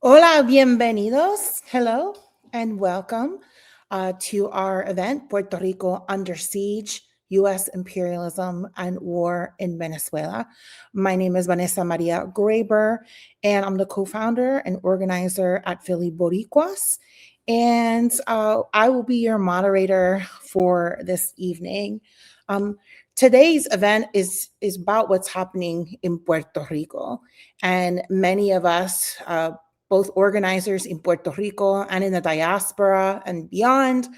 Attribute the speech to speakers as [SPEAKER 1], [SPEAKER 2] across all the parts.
[SPEAKER 1] Hola, bienvenidos. Hello and welcome to our event, Puerto Rico Under Siege, U.S. Imperialism and War in Venezuela. My name is Vanessa Maria Graber, and I'm the co-founder and organizer at Philly Boricuas. And I will be your moderator for this evening. Today's event is about what's happening in Puerto Rico. And many of us, both organizers in Puerto Rico and in the diaspora and beyond,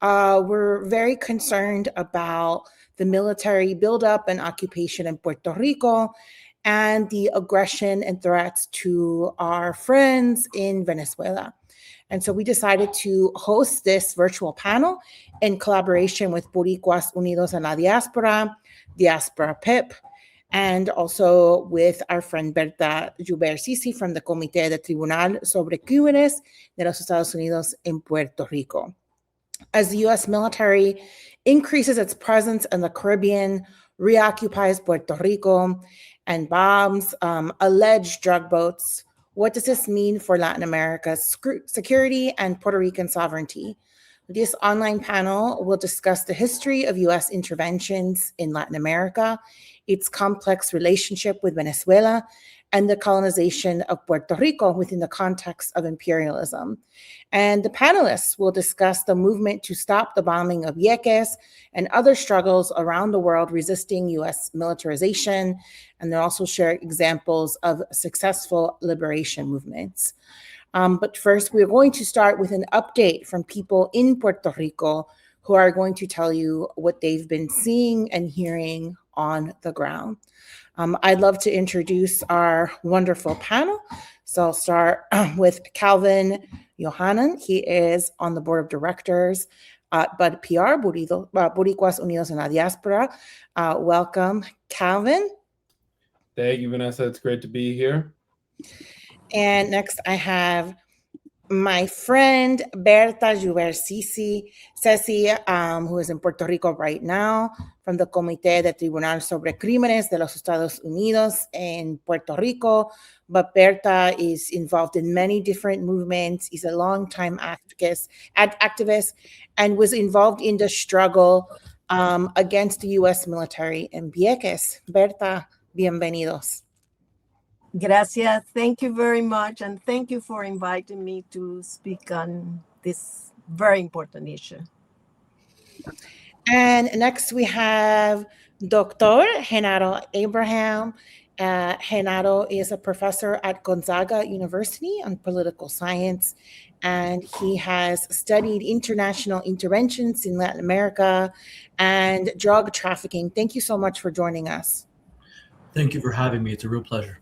[SPEAKER 1] were very concerned about the military buildup and occupation in Puerto Rico and the aggression and threats to our friends in Venezuela. And so we decided to host this virtual panel in collaboration with Boricuas Unidos en la Diáspora, Diaspora PIP, and also with our friend Berta Joubert-Ceci from the Comité de Tribunal sobre Crímenes de los Estados Unidos en Puerto Rico. As the U.S. military increases its presence in the Caribbean, reoccupies Puerto Rico, and bombs alleged drug boats, what does this mean for Latin America's security and Puerto Rican sovereignty? This online panel will discuss the history of U.S. interventions in Latin America, its complex relationship with Venezuela, and the colonization of Puerto Rico within the context of imperialism. And the panelists will discuss the movement to stop the bombing of Vieques and other struggles around the world resisting U.S. militarization, and they'll also share examples of successful liberation movements. But first, we're going to start with an update from people in Puerto Rico who are going to tell you what they've been seeing and hearing on the ground. I'd love to introduce our wonderful panel. So I'll start with Calvin Yohannan. He is on the board of directors at BUD-PR, Boricuas Unidos en la Diáspora. Welcome, Calvin.
[SPEAKER 2] Thank you, Vanessa. It's great to be here.
[SPEAKER 1] And next I have my friend Berta Joubert-Ceci, who is in Puerto Rico right now, from the Comité de Tribunal sobre Crímenes de los Estados Unidos en Puerto Rico. But Berta is involved in many different movements. He's a longtime activist and was involved in the struggle against the U.S. military in Vieques. Berta, bienvenidos.
[SPEAKER 3] Gracias. Thank you very much. And thank you for inviting me to speak on this very important issue.
[SPEAKER 1] And next we have Dr. Jenaro Abraham. Jenaro is a professor at Gonzaga University on political science, and he has studied international interventions in Latin America and drug trafficking. Thank you so much for joining us.
[SPEAKER 4] Thank you for having me. It's a real pleasure.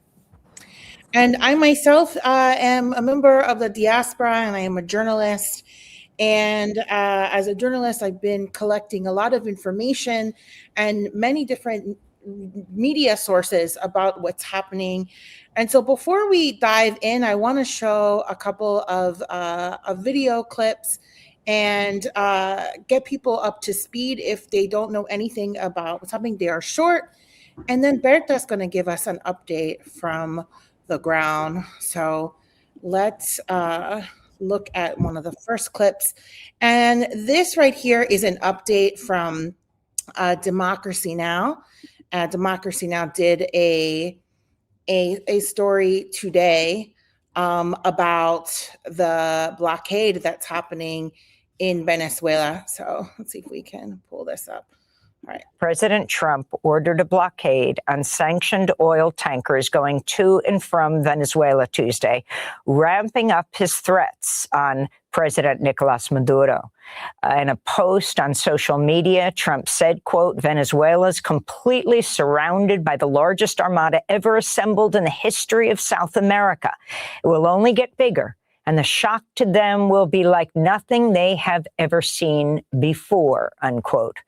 [SPEAKER 1] And I myself am a member of the Diaspora, and I am a journalist. And as a journalist, I've been collecting a lot of information and many different media sources about what's happening. And so before we dive in, I want to show a couple of video clips and get people up to speed if they don't know anything about what's happening. They are short. And then Berta's going to give us an update from the ground. So let's look at one of the first clips. And this right here is an update from Democracy Now! Democracy Now! Did a story today about the blockade that's happening in Venezuela. So let's see if we can pull this up. All right.
[SPEAKER 5] President Trump ordered a blockade on sanctioned oil tankers going to and from Venezuela Tuesday, ramping up his threats on President Nicolas Maduro. In a post on social media, Trump said, quote, "Venezuela is completely surrounded by the largest armada ever assembled in the history of South America. It will only get bigger, and the shock to them will be like nothing they have ever seen before, unquote.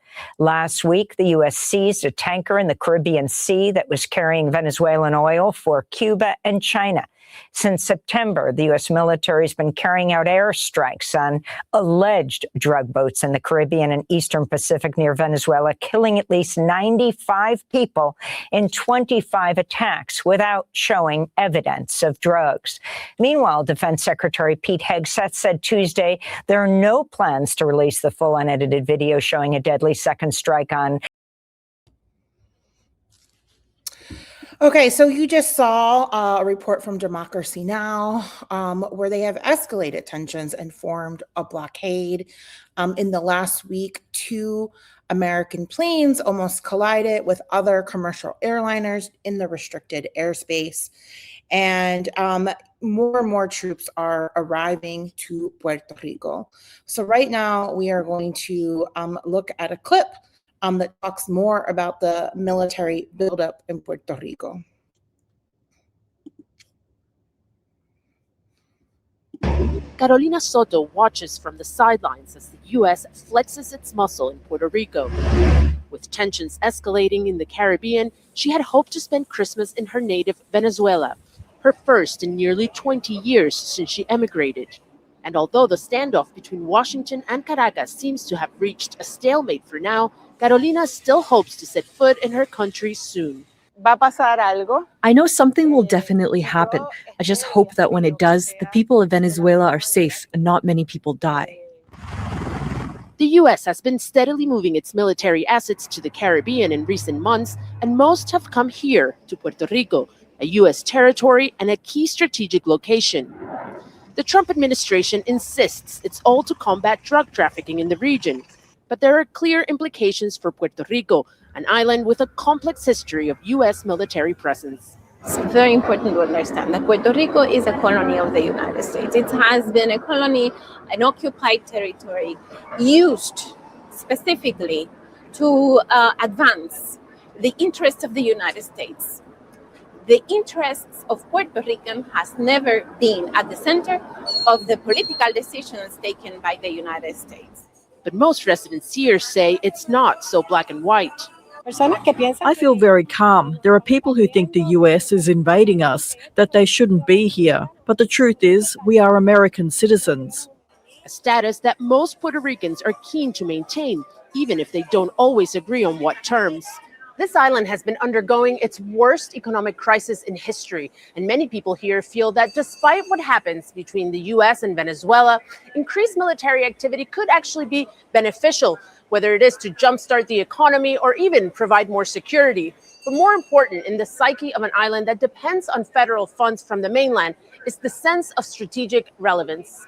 [SPEAKER 5] Last week, the U.S. seized a tanker in the Caribbean Sea that was carrying Venezuelan oil for Cuba and China. Since September, the U.S. military has been carrying out airstrikes on alleged drug boats in the Caribbean and Eastern Pacific near Venezuela, killing at least 95 people in 25 attacks without showing evidence of drugs. Meanwhile, Defense Secretary Pete Hegseth said Tuesday there are no plans to release the full unedited video showing a deadly second strike on.
[SPEAKER 1] Okay, so you just saw a report from Democracy Now! Where they have escalated tensions and formed a blockade. In the last week, 2 American planes almost collided with other commercial airliners in the restricted airspace. And more and more troops are arriving to Puerto Rico. So right now, we are going to look at a clip that talks more about the military buildup in Puerto Rico.
[SPEAKER 6] Carolina Soto watches from the sidelines as the U.S. flexes its muscle in Puerto Rico. With tensions escalating in the Caribbean, she had hoped to spend Christmas in her native Venezuela, her first in nearly 20 years since she emigrated. And although the standoff between Washington and Caracas seems to have reached a stalemate for now, Carolina still hopes to set foot in her country soon.
[SPEAKER 7] I know something will definitely happen. I just hope that when it does, the people of Venezuela are safe and not many people die.
[SPEAKER 6] The U.S. has been steadily moving its military assets to the Caribbean in recent months, and most have come here to Puerto Rico, a U.S. territory and a key strategic location. The Trump administration insists it's all to combat drug trafficking in the region. But there are clear implications for Puerto Rico, an island with a complex history of U.S. military presence.
[SPEAKER 8] It's very important to understand that Puerto Rico is a colony of the United States. It has been a colony, an occupied territory, used specifically to advance the interests of the United States. The interests of Puerto Rican has never been at the center of the political decisions taken by the United States.
[SPEAKER 6] But most residents here say it's not so black and white.
[SPEAKER 7] I feel very calm. There are people who think the US is invading us, that they shouldn't be here. But the truth is, we are American citizens.
[SPEAKER 6] A status that most Puerto Ricans are keen to maintain, even if they don't always agree on what terms. This island has been undergoing its worst economic crisis in history, and many people here feel that despite what happens between the U.S. and Venezuela, increased military activity could actually be beneficial, whether it is to jumpstart the economy or even provide more security. But more important, in the psyche of an island that depends on federal funds from the mainland, is the sense of strategic relevance.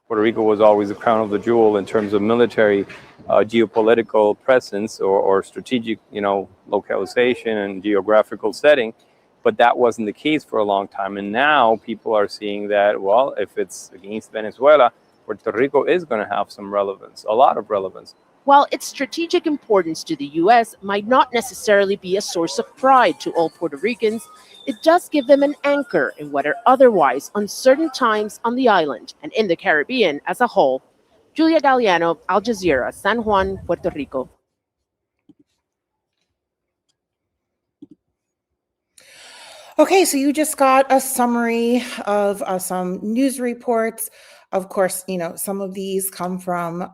[SPEAKER 9] Puerto Rico was always the crown of the jewel in terms of military geopolitical presence or strategic, localization and geographical setting. But that wasn't the case for a long time. And now people are seeing that, well, if it's against Venezuela, Puerto Rico is going to have some relevance, a lot of relevance.
[SPEAKER 6] While its strategic importance to the U.S. might not necessarily be a source of pride to all Puerto Ricans, it does give them an anchor in what are otherwise uncertain times on the island and in the Caribbean as a whole. Julia Galliano, Al Jazeera, San Juan, Puerto Rico.
[SPEAKER 1] Okay, so you just got a summary of some news reports. Of course, some of these come from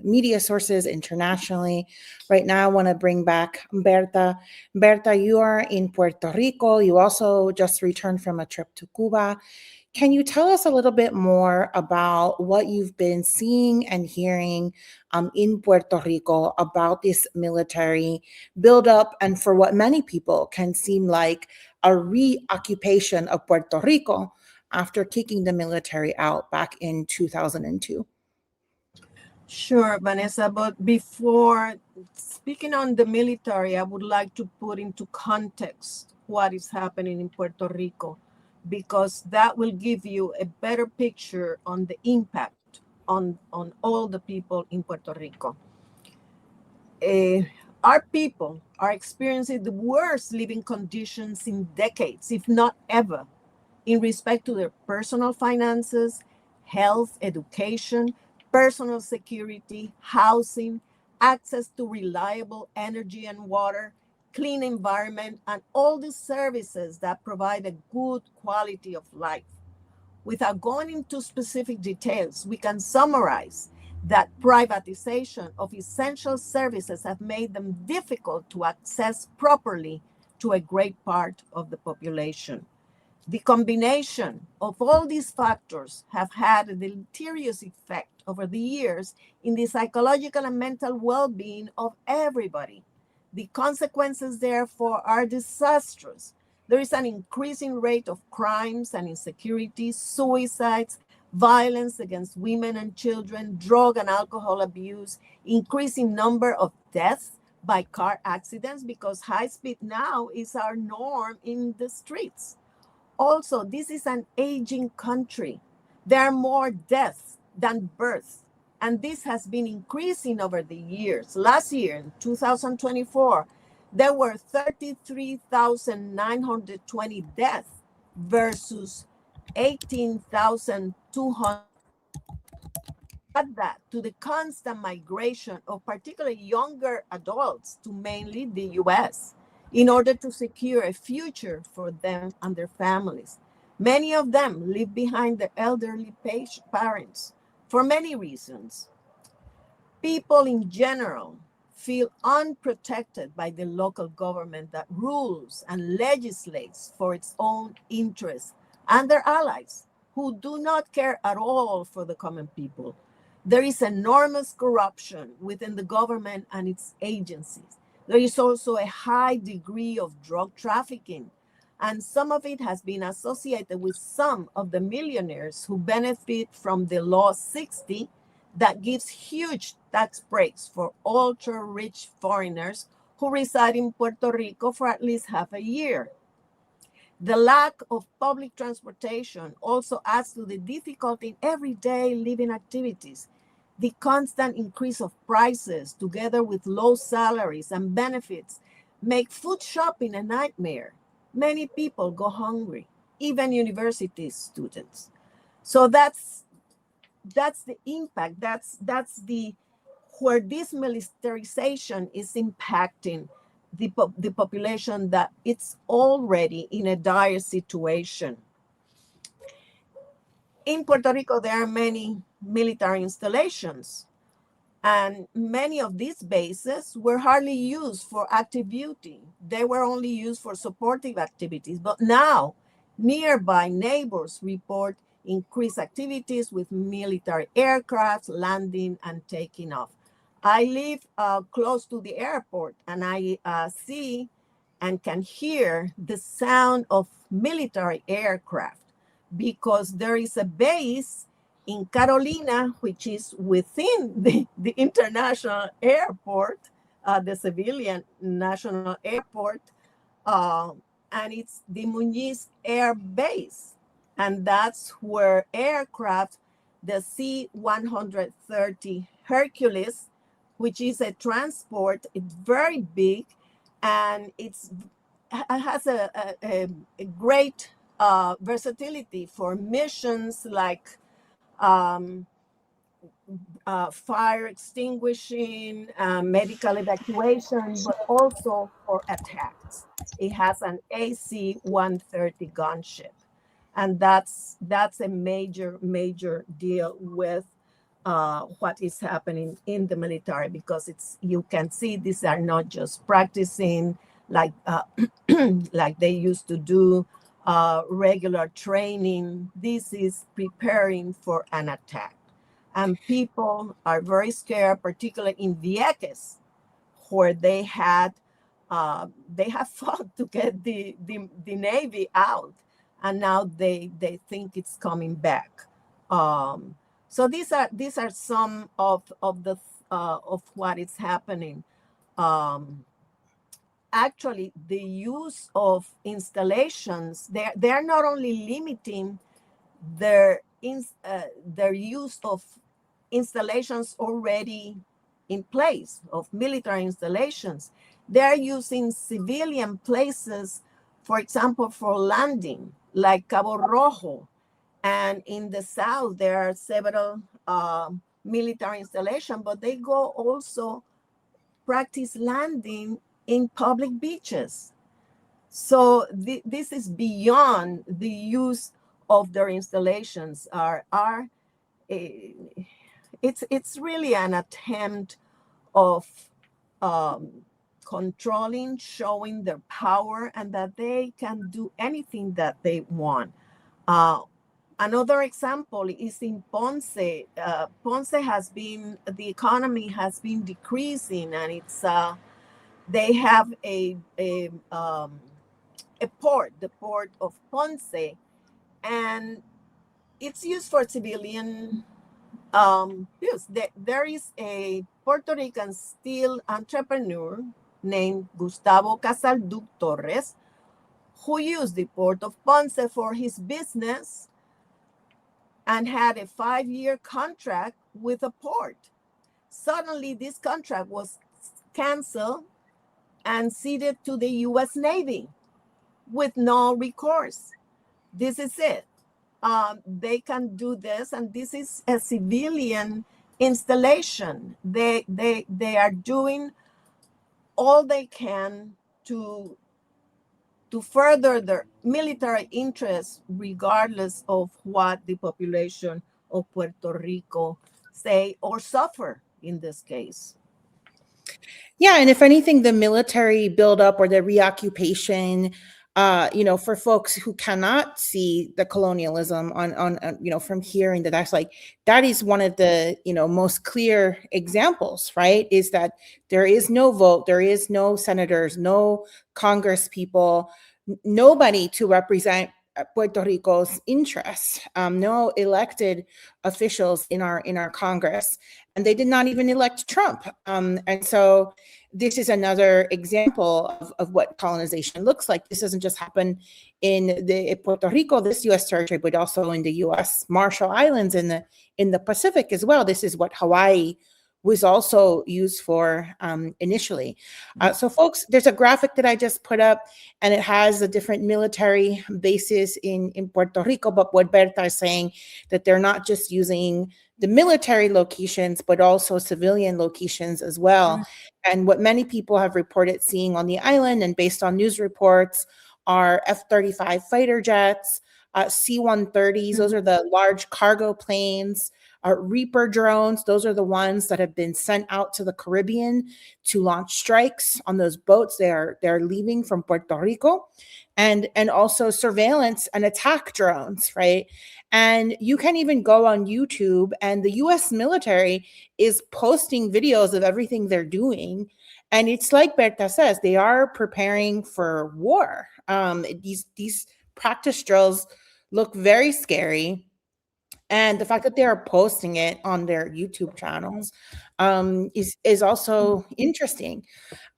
[SPEAKER 1] media sources internationally. Right now, I want to bring back Berta. Berta, you are in Puerto Rico. You also just returned from a trip to Cuba. Can you tell us a little bit more about what you've been seeing and hearing in Puerto Rico about this military buildup and for what many people can seem like a reoccupation of Puerto Rico after kicking the military out back in 2002?
[SPEAKER 3] Sure, Vanessa, but before speaking on the military, I would like to put into context what is happening in Puerto Rico, because that will give you a better picture on the impact on all the people in Puerto Rico. Our people are experiencing the worst living conditions in decades, if not ever, in respect to their personal finances, health, education, personal security, housing, access to reliable energy and water, clean environment, and all the services that provide a good quality of life. Without going into specific details, we can summarize that privatization of essential services have made them difficult to access properly to a great part of the population. The combination of all these factors have had a deleterious effect over the years in the psychological and mental well-being of everybody. The consequences, therefore, are disastrous. There is an increasing rate of crimes and insecurity, suicides, violence against women and children, drug and alcohol abuse, increasing number of deaths by car accidents because high speed now is our norm in the streets. Also, this is an aging country. There are more deaths than births, and this has been increasing over the years. Last year, in 2024, there were 33,920 deaths versus 18,200. Add that to the constant migration of particularly younger adults to mainly the US in order to secure a future for them and their families. Many of them leave behind their elderly parents for many reasons. People in general feel unprotected by the local government that rules and legislates for its own interests and their allies who do not care at all for the common people. There is enormous corruption within the government and its agencies. There is also a high degree of drug trafficking, and some of it has been associated with some of the millionaires who benefit from the Law 60 that gives huge tax breaks for ultra-rich foreigners who reside in Puerto Rico for at least half a year. The lack of public transportation also adds to the difficulty in everyday living activities. The constant increase of prices, together with low salaries and benefits, make food shopping a nightmare. Many people go hungry, even university students. So that's the impact. That's the where this militarization is impacting the population, that it's already in a dire situation. In Puerto Rico, there are many military installations, and many of these bases were hardly used for active duty. They were only used for supportive activities. But now, nearby neighbors report increased activities with military aircraft landing and taking off. I live close to the airport, and I see and can hear the sound of military aircraft because there is a base in Carolina, which is within the international airport, the civilian national airport, and it's the Muñiz Air Base. And that's where aircraft, the C-130 Hercules, which is a transport, it's very big, and it has a great versatility for missions like fire extinguishing, medical evacuation, but also for attacks. It has an AC-130 gunship, and that's a major deal with what is happening in the military, because you can see these are not just practicing like like they used to do regular training. This is preparing for an attack. And people are very scared, particularly in Vieques, where they have fought to get the Navy out, and now they think it's coming back. So these are some of what is happening. Actually, the use of installations, they're not only limiting their use of installations already in place, of military installations. They're using civilian places, for example, for landing, like Cabo Rojo And in the South, there are several military installations, but they go also practice landing in public beaches. So this is beyond the use of their installations. It's really an attempt of controlling, showing their power, and that they can do anything that they want. Another example is in Ponce. Ponce the economy has been decreasing, and it's they have a port, the port of Ponce, and it's used for civilian use. There is a Puerto Rican steel entrepreneur named Gustavo Casalduc Torres, who used the port of Ponce for his business and had a 5-year contract with a port. Suddenly, this contract was canceled and ceded to the U.S. Navy with no recourse. This is it. They can do this, and this is a civilian installation. They are doing all they can to further their military interests, regardless of what the population of Puerto Rico say or suffer in this case.
[SPEAKER 1] Yeah, and if anything, the military buildup or the reoccupation, for folks who cannot see the colonialism on from here in the that's like that is one of the most clear examples, right? Is that there is no vote, there is no senators, no Congress people, nobody to represent Puerto Rico's interests, no elected officials in our Congress, and they did not even elect Trump. And so this is another example of what colonization looks like. This doesn't just happen in Puerto Rico, this U.S. territory, but also in the U.S. Marshall Islands in the Pacific as well. This is what Hawaii was also used for initially. So folks, there's a graphic that I just put up, and it has the different military bases in Puerto Rico. But what Berta is saying, that they're not just using the military locations, but also civilian locations as well. Mm-hmm. And what many people have reported seeing on the island, and based on news reports, are F-35 fighter jets, C-130s, mm-hmm. Those are the large cargo planes, Reaper drones, those are the ones that have been sent out to the Caribbean to launch strikes on those boats. They're leaving from Puerto Rico, and also surveillance and attack drones, right? And you can even go on YouTube, and the U.S. military is posting videos of everything they're doing. And it's like Berta says, they are preparing for war. These practice drills look very scary. And the fact that they are posting it on their YouTube channels is also interesting.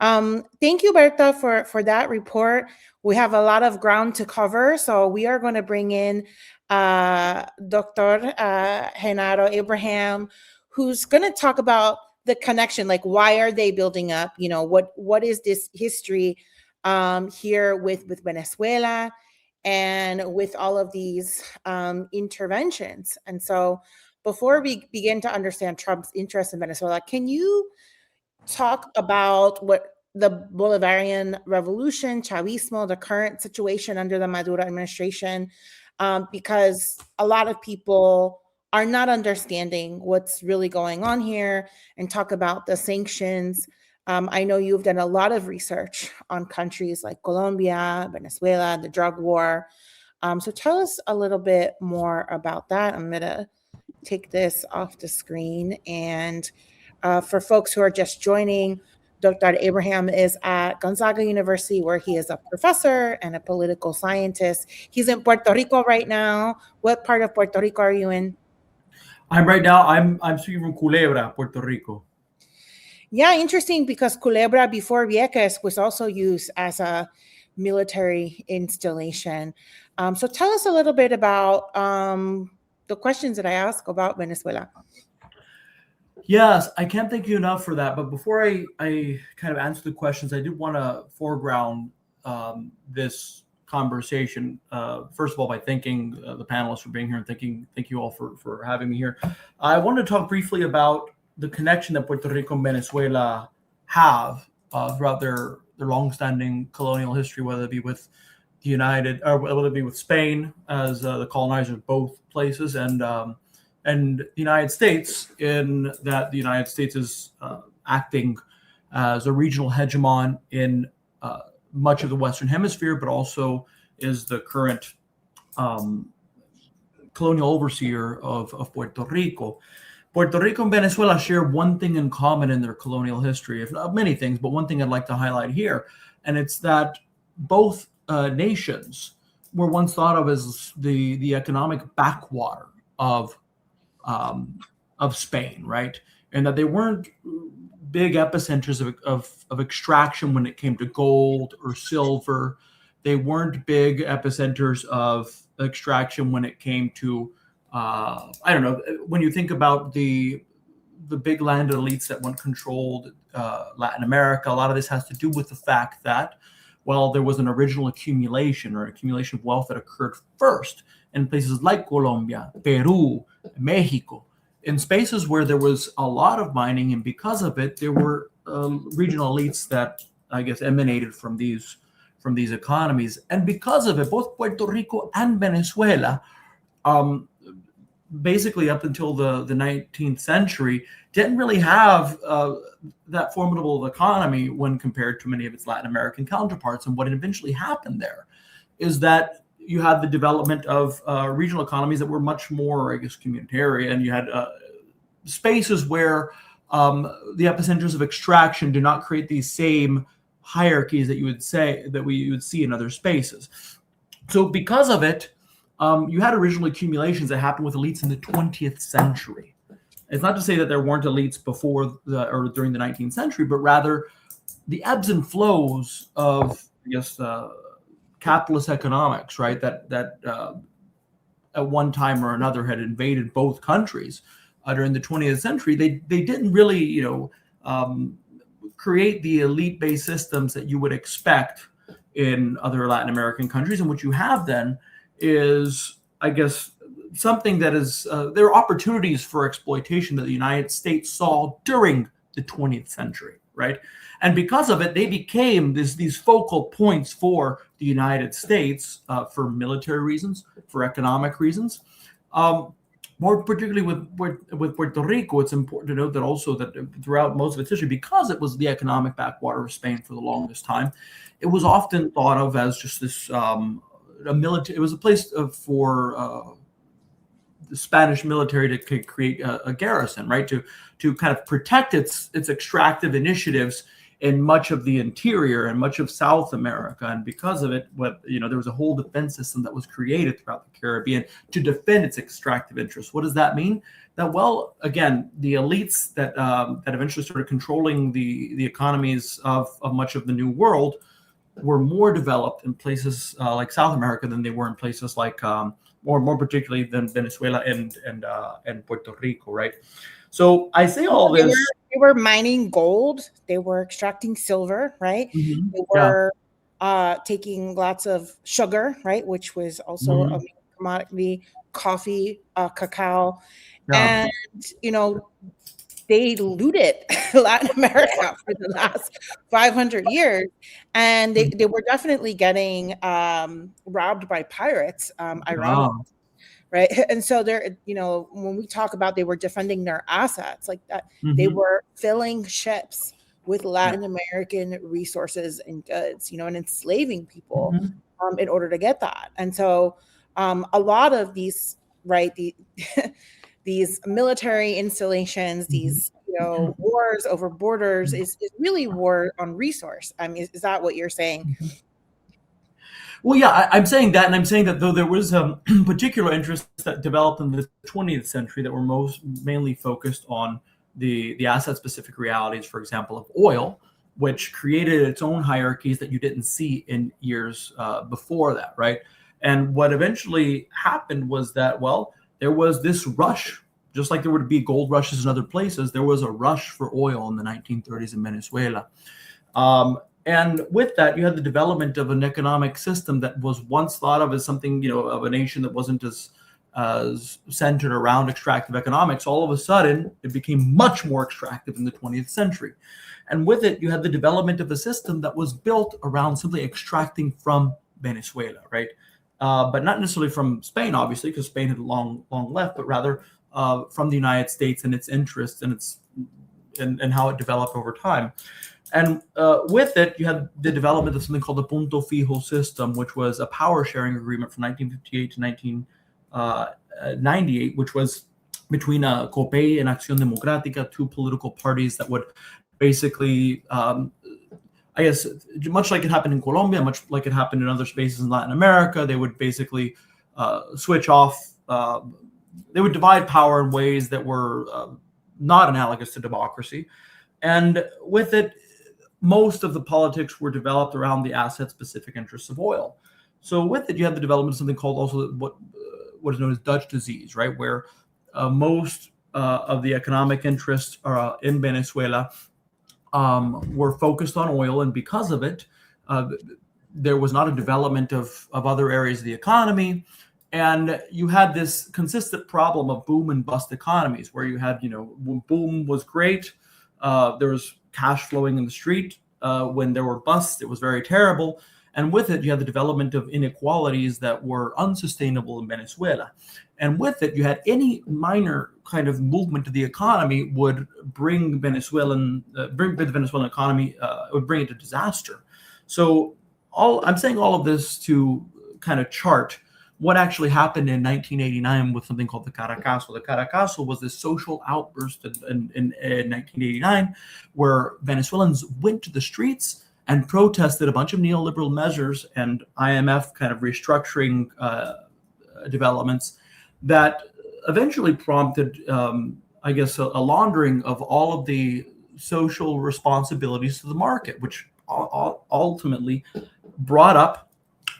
[SPEAKER 1] Thank you, Berta, for that report. We have a lot of ground to cover, so we are going to bring in Dr. Jenaro Abraham, who's going to talk about the connection, like why are they building up? What is this history here with Venezuela? And with all of these interventions. And so before we begin to understand Trump's interest in Venezuela, can you talk about what the Bolivarian revolution, Chavismo, the current situation under the Maduro administration, because a lot of people are not understanding what's really going on here, and talk about the sanctions. I know you've done a lot of research on countries like Colombia, Venezuela, the drug war. So tell us a little bit more about that. I'm going to take this off the screen. And for folks who are just joining, Dr. Abraham is at Gonzaga University, where he is a professor and a political scientist. He's in Puerto Rico right now. What part of Puerto Rico are you in?
[SPEAKER 4] I'm speaking from Culebra, Puerto Rico.
[SPEAKER 1] Yeah, interesting, because Culebra before Vieques was also used as a military installation. So tell us a little bit about the questions that I asked about Venezuela.
[SPEAKER 4] Yes, I can't thank you enough for that. But before I kind of answer the questions, I did want to foreground this conversation. First of all, by thanking the panelists for being here, and thank you all for having me here. I wanted to talk briefly about the connection that Puerto Rico and Venezuela have throughout their longstanding colonial history, whether it be with the whether it be with Spain as the colonizer of both places, and the United States, in that the United States is acting as a regional hegemon in much of the Western Hemisphere, but also is the current colonial overseer of Puerto Rico. Puerto Rico and Venezuela share one thing in common in their colonial history, if not many things, but one thing I'd like to highlight here, and it's that both nations were once thought of as the economic backwater of Spain, right? And that they weren't big epicenters of extraction when it came to gold or silver. They weren't big epicenters of extraction when it came to, I don't know, when you think about the big landed elites that once controlled Latin America, a lot of this has to do with the fact that, well, there was an original accumulation of wealth that occurred first in places like Colombia, Peru, Mexico, in spaces where there was a lot of mining, and because of it, there were regional elites that, I guess, emanated from these economies. And because of it, both Puerto Rico and Venezuela, basically up until the 19th century, didn't really have that formidable economy when compared to many of its Latin American counterparts. And what eventually happened there is that you had the development of regional economies that were much more, I guess, communitarian. You had spaces where the epicenters of extraction do not create these same hierarchies that you would see in other spaces. So because of it, you had original accumulations that happened with elites in the 20th century. It's not to say that there weren't elites before or during the 19th century, but rather the ebbs and flows of, I guess, capitalist economics, right? That at one time or another had invaded both countries during the 20th century. They didn't really, create the elite-based systems that you would expect in other Latin American countries. And what you have then is, I guess, something that is there are opportunities for exploitation that the United States saw during the 20th century, right? And because of it, they became these focal points for the United States for military reasons, for economic reasons. More particularly with Puerto Rico, it's important to note that also that throughout most of its history, because it was the economic backwater of Spain for the longest time, it was often thought of as just this a military. It was a place for the Spanish military to create a garrison, right? To kind of protect its extractive initiatives in much of the interior and much of South America. And because of it, there was a whole defense system that was created throughout the Caribbean to defend its extractive interests. What does that mean? That, well, again, the elites that eventually started controlling the economies of much of the New World were more developed in places like South America than they were in places like, more particularly than Venezuela and Puerto Rico, right? So I say all this.
[SPEAKER 1] They were mining gold. They were extracting silver, right?
[SPEAKER 4] Mm-hmm.
[SPEAKER 1] They were taking lots of sugar, right, which was also a commodity, coffee, cacao, and they looted Latin America for the last 500 years, and they were definitely getting robbed by pirates. Ironically. Right. And so they're, when we talk about they were defending their assets like that, they were filling ships with Latin American resources and goods, and enslaving people in order to get that. And so a lot of these, right, these military installations, these, wars over borders is really war on resource. I mean, is that what you're saying?
[SPEAKER 4] Well, yeah, I'm saying that, and I'm saying that though there was particular interests that developed in the 20th century that were mainly focused on the asset-specific realities, for example, of oil, which created its own hierarchies that you didn't see in years before that, right? And what eventually happened was that, well, there was this rush, just like there would be gold rushes in other places, there was a rush for oil in the 1930s in Venezuela. And with that, you had the development of an economic system that was once thought of as something, of a nation that wasn't as centered around extractive economics. All of a sudden, it became much more extractive in the 20th century. And with it, you had the development of a system that was built around simply extracting from Venezuela, right? But not necessarily from Spain, obviously, because Spain had long left, but rather from the United States and its interests and how it developed over time. And with it, you had the development of something called the Punto Fijo system, which was a power sharing agreement from 1958 to 1998, which was between COPEI and Acción Democrática, two political parties that would basically, I guess, much like it happened in Colombia, much like it happened in other spaces in Latin America, they would basically switch off, they would divide power in ways that were not analogous to democracy. And with it, most of the politics were developed around the asset-specific interests of oil. So with it, you have the development of something called also what is known as Dutch disease, right? Where most of the economic interests in Venezuela were focused on oil, and because of it, there was not a development of other areas of the economy. And you had this consistent problem of boom and bust economies, where you had, when boom was great, there was cash flowing in the street. When there were busts, it was very terrible. And with it, you had the development of inequalities that were unsustainable in Venezuela. And with it, you had any minor kind of movement of the economy would bring the Venezuelan economy, would bring it to disaster. So I'm saying all of this to kind of chart what actually happened in 1989 with something called the Caracazo. The Caracazo was this social outburst in 1989 where Venezuelans went to the streets and protested a bunch of neoliberal measures and IMF kind of restructuring developments that eventually prompted, I guess, a laundering of all of the social responsibilities to the market, which ultimately brought up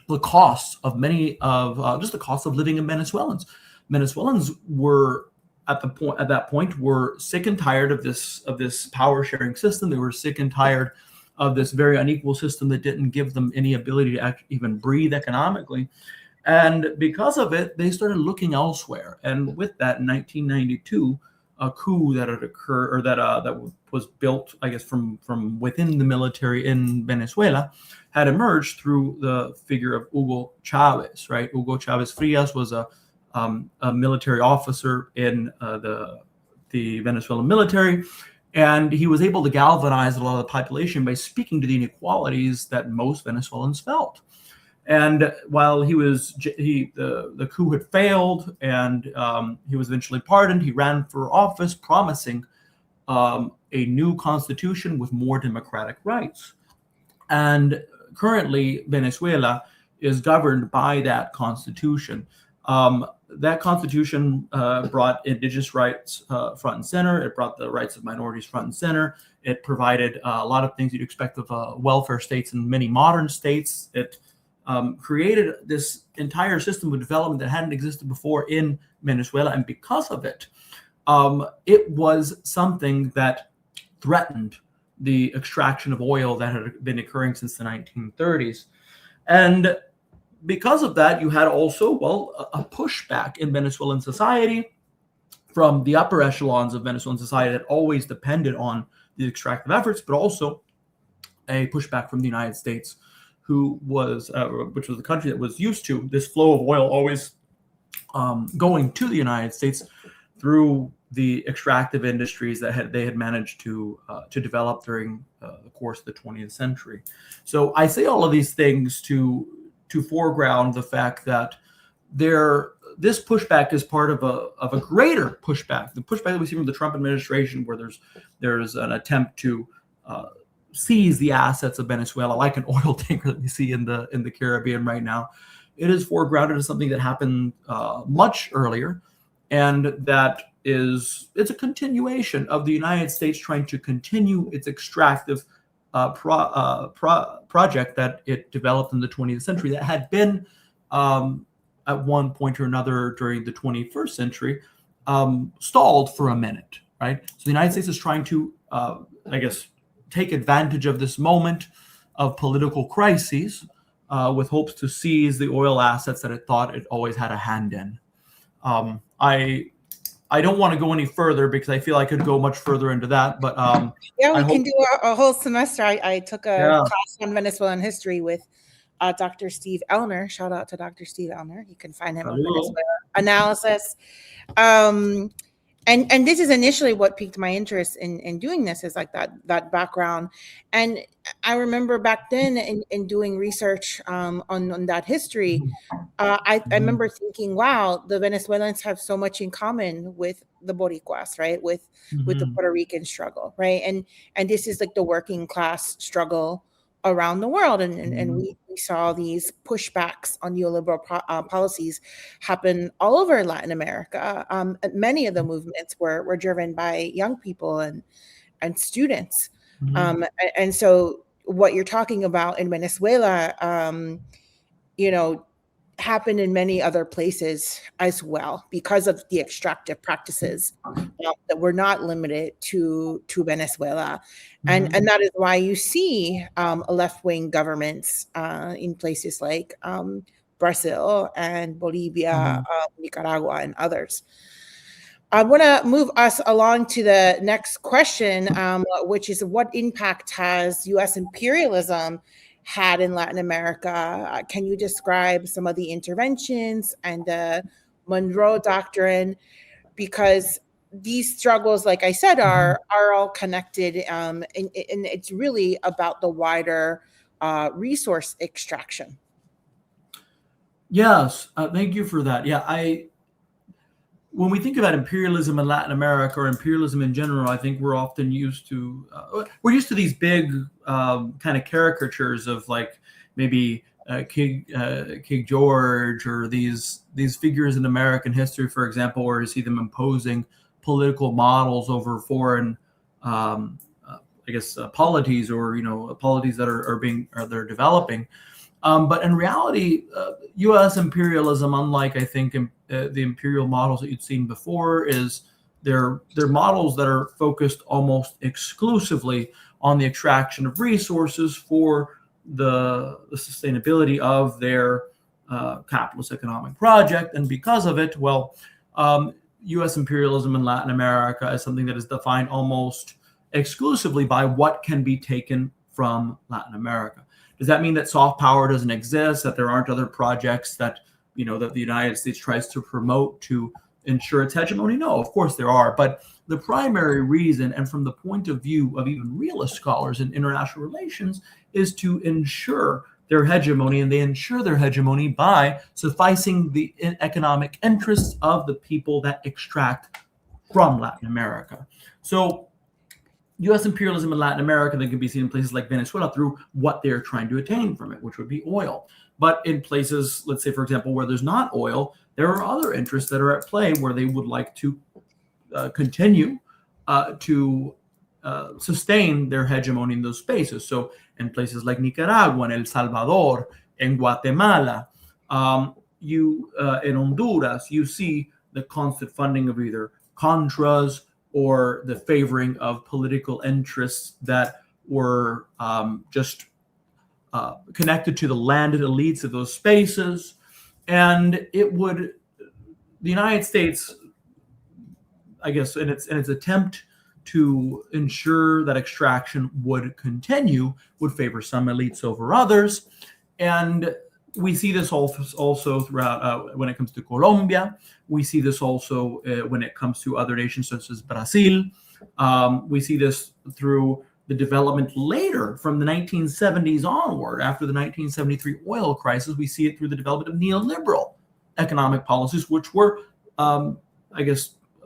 [SPEAKER 4] the costs of just the cost of living in Venezuelans. Venezuelans were at that point were sick and tired of this power sharing system. They were sick and tired of this very unequal system that didn't give them any ability to even breathe economically. And because of it, they started looking elsewhere. And with that, in 1992, a coup that had occurred, or that was built, I guess, from within the military in Venezuela, had emerged through the figure of Hugo Chavez. Right, Hugo Chavez Frias was a military officer in the Venezuelan military, and he was able to galvanize a lot of the population by speaking to the inequalities that most Venezuelans felt. And while the coup had failed and he was eventually pardoned, he ran for office promising a new constitution with more democratic rights. And currently, Venezuela is governed by that constitution. That constitution brought indigenous rights front and center. It brought the rights of minorities front and center. It provided a lot of things you'd expect of welfare states in many modern states. It created this entire system of development that hadn't existed before in Venezuela. And because of it, it was something that threatened the extraction of oil that had been occurring since the 1930s. And because of that, you had also, a pushback in Venezuelan society from the upper echelons of Venezuelan society that always depended on the extractive efforts, but also a pushback from the United States, which was the country that was used to this flow of oil always going to the United States through the extractive industries that they had managed to develop during the course of the 20th century. So I say all of these things to foreground the fact that this pushback is part of a greater pushback, the pushback that we see from the Trump administration, where there's an attempt to seize the assets of Venezuela, like an oil tanker that we see in the Caribbean right now. It is foregrounded as something that happened much earlier, and that it's a continuation of the United States trying to continue its extractive project that it developed in the 20th century that had been at one point or another during the 21st century stalled for a minute, right? So the United States is trying to, I guess, take advantage of this moment of political crises with hopes to seize the oil assets that it thought it always had a hand in. I don't want to go any further because I feel I could go much further into that. But
[SPEAKER 1] yeah, we can do a whole semester. I took a class on Venezuelan history with Dr. Steve Elner. Shout out to Dr. Steve Elner. You can find him on Venezuela Analysis. And this is initially what piqued my interest in doing this, is like that background. And I remember back then in doing research on that history, I remember thinking, wow, the Venezuelans have so much in common with the Boricuas, right? With the Puerto Rican struggle, right? And this is like the working class struggle around the world. And we saw these pushbacks on neoliberal policies happen all over Latin America. Many of the movements were driven by young people and students. And so what you're talking about in Venezuela, happened in many other places as well, because of the extractive practices that were not limited to Venezuela. And that is why you see left-wing governments in places like Brazil and Bolivia, Nicaragua, and others. I want to move us along to the next question, which is, what impact has U.S. imperialism had in Latin America? Can you describe some of the interventions and the Monroe Doctrine? Because these struggles, like I said, are all connected, and it's really about the wider resource extraction.
[SPEAKER 4] Yes, thank you for that. Yeah, when we think about imperialism in Latin America, or imperialism in general, I think we're often used to these big kind of caricatures of, like, maybe King George, or these figures in American history, for example, where you see them imposing political models over foreign, polities, or polities that they're developing. But in reality, U.S. imperialism, unlike, I think, the imperial models that you'd seen before, is they're models that are focused almost exclusively on the extraction of resources for the sustainability of their capitalist economic project. And because of it, U.S. imperialism in Latin America is something that is defined almost exclusively by what can be taken from Latin America. Does that mean that soft power doesn't exist, that there aren't other projects that the United States tries to promote to ensure its hegemony? No, of course there are. But the primary reason, and from the point of view of even realist scholars in international relations, is to ensure their hegemony. And they ensure their hegemony by sufficing the economic interests of the people that extract from Latin America. So U.S. imperialism in Latin America that can be seen in places like Venezuela through what they're trying to attain from it, which would be oil. But in places, let's say, for example, where there's not oil, there are other interests that are at play where they would like to continue to sustain their hegemony in those spaces. So in places like Nicaragua, and El Salvador, in Guatemala, in Honduras, you see the constant funding of either Contras or the favoring of political interests that were just connected to the landed elites of those spaces. And the United States, I guess, in its attempt to ensure that extraction would continue, would favor some elites over others. And we see this also throughout when it comes to Colombia. We see this also when it comes to other nations such as Brazil. We see this through the development later from the 1970s onward. After the 1973 oil crisis, we see it through the development of neoliberal economic policies, which were,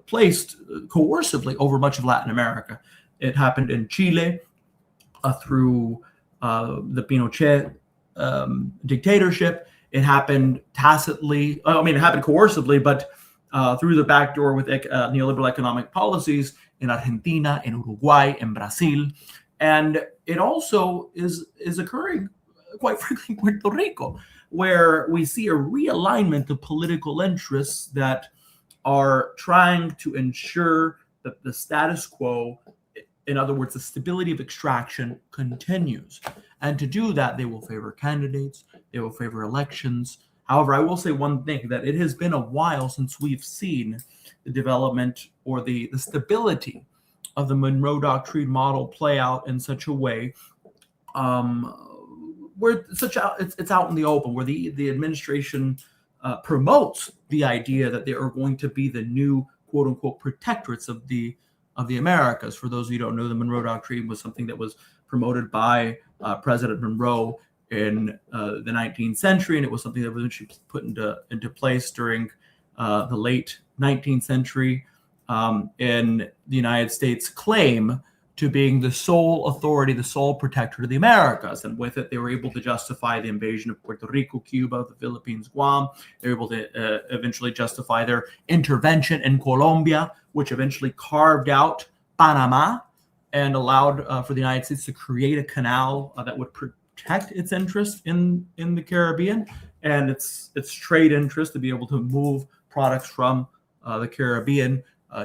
[SPEAKER 4] placed coercively over much of Latin America. It happened in Chile through the Pinochet dictatorship. It happened tacitly. It happened coercively, but through the back door with neoliberal economic policies in Argentina, in Uruguay, in Brazil. And it also is occurring, quite frankly, in Puerto Rico, where we see a realignment of political interests that are trying to ensure that the status quo in other words, the stability of extraction continues. And to do that, they will favor candidates, they will favor elections. However, I will say one thing, that it has been a while since we've seen the development or the stability of the Monroe Doctrine model play out in such a way where it's out in the open, where the administration promotes the idea that they are going to be the new quote unquote protectorates of the Americas. For those of you who don't know, the Monroe Doctrine was something that was promoted by President Monroe in the 19th century, and it was something that was eventually put into place during the late 19th century in the United States' claim to being the sole authority, the sole protector of the Americas. And with it, they were able to justify the invasion of Puerto Rico, Cuba, the Philippines, Guam. They were able to eventually justify their intervention in Colombia, which eventually carved out Panama and allowed for the United States to create a canal that would protect its interest in the Caribbean and its trade interest, to be able to move products from the Caribbean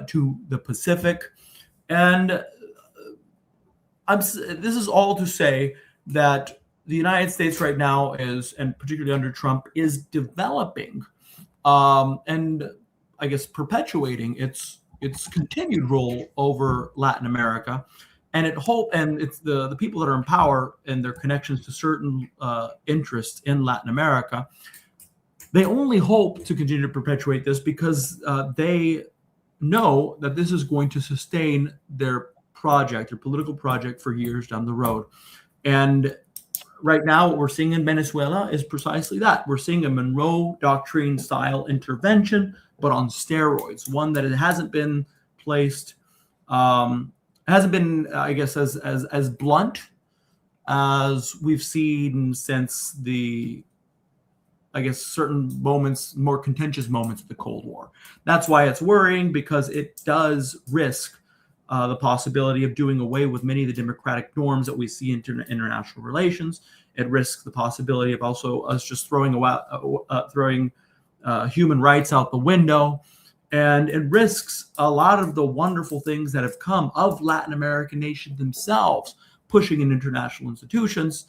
[SPEAKER 4] to the Pacific. And this is all to say that the United States right now is, and particularly under Trump, is developing and I guess perpetuating its continued role over Latin America. And it's the people that are in power and their connections to certain interests in Latin America. They only hope to continue to perpetuate this because they know that this is going to sustain their political project for years down the road. And right now, what we're seeing in Venezuela is precisely that. We're seeing a Monroe Doctrine style intervention, but on steroids, one that it hasn't been placed, hasn't been, I guess, as blunt as we've seen since the, I guess, certain moments, more contentious moments of the Cold War. That's why it's worrying, because it does risk the possibility of doing away with many of the democratic norms that we see in international relations. It risks the possibility of also us just throwing human rights out the window. And it risks a lot of the wonderful things that have come of Latin American nations themselves, pushing in international institutions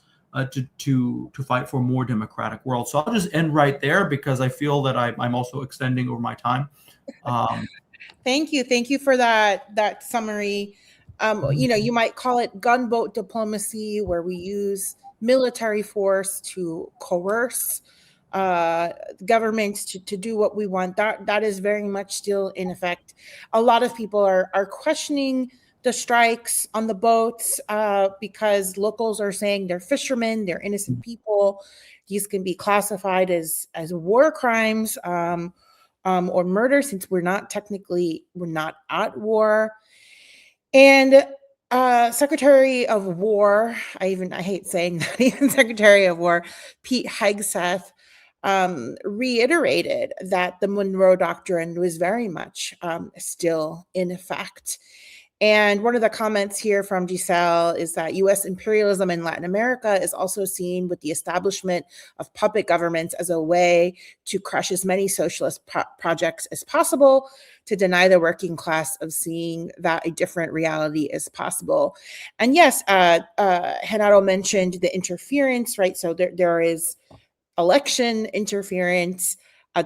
[SPEAKER 4] to fight for a more democratic world. So I'll just end right there, because I feel that I'm also extending over my time.
[SPEAKER 1] Thank you for that summary. You might call it gunboat diplomacy, where we use military force to coerce governments to do what we want. That is very much still in effect. A lot of people are questioning the strikes on the boats because locals are saying they're fishermen, they're innocent people. These can be classified as war crimes or murder, since we're not at war. And Secretary of War, I hate saying that, even Secretary of War Pete Hegseth reiterated that the Monroe Doctrine was very much still in effect. And one of the comments here from Giselle is that U.S. imperialism in Latin America is also seen with the establishment of puppet governments as a way to crush as many socialist projects as possible, to deny the working class of seeing that a different reality is possible. And yes, Jenaro mentioned the interference, right? So there is election interference,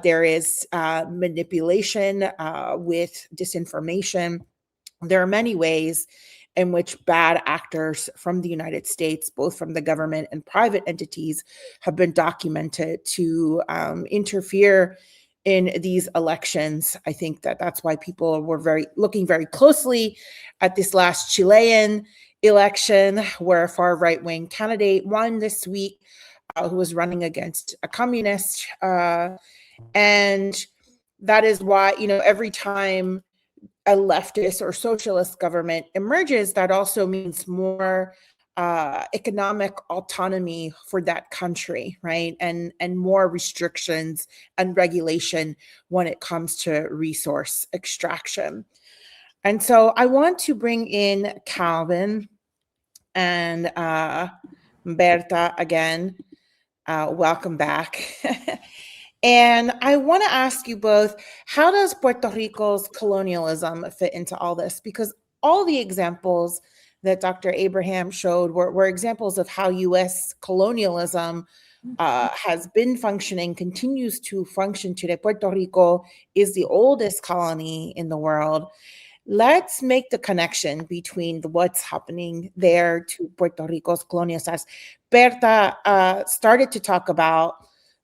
[SPEAKER 1] there is manipulation with disinformation. There are many ways in which bad actors from the United States, both from the government and private entities, have been documented to interfere in these elections. I think that's why people were looking very closely at this last Chilean election, where a far right-wing candidate won this week, who was running against a communist. And that is why, every time a leftist or socialist government emerges, that also means more economic autonomy for that country, right? And more restrictions and regulation when it comes to resource extraction. And so I want to bring in Calvin and Berta again. Welcome back. And I want to ask you both, how does Puerto Rico's colonialism fit into all this? Because all the examples that Dr. Abraham showed were examples of how U.S. colonialism has been functioning, continues to function today. Puerto Rico is the oldest colony in the world. Let's make the connection between what's happening there to Puerto Rico's colonial status. Berta started to talk about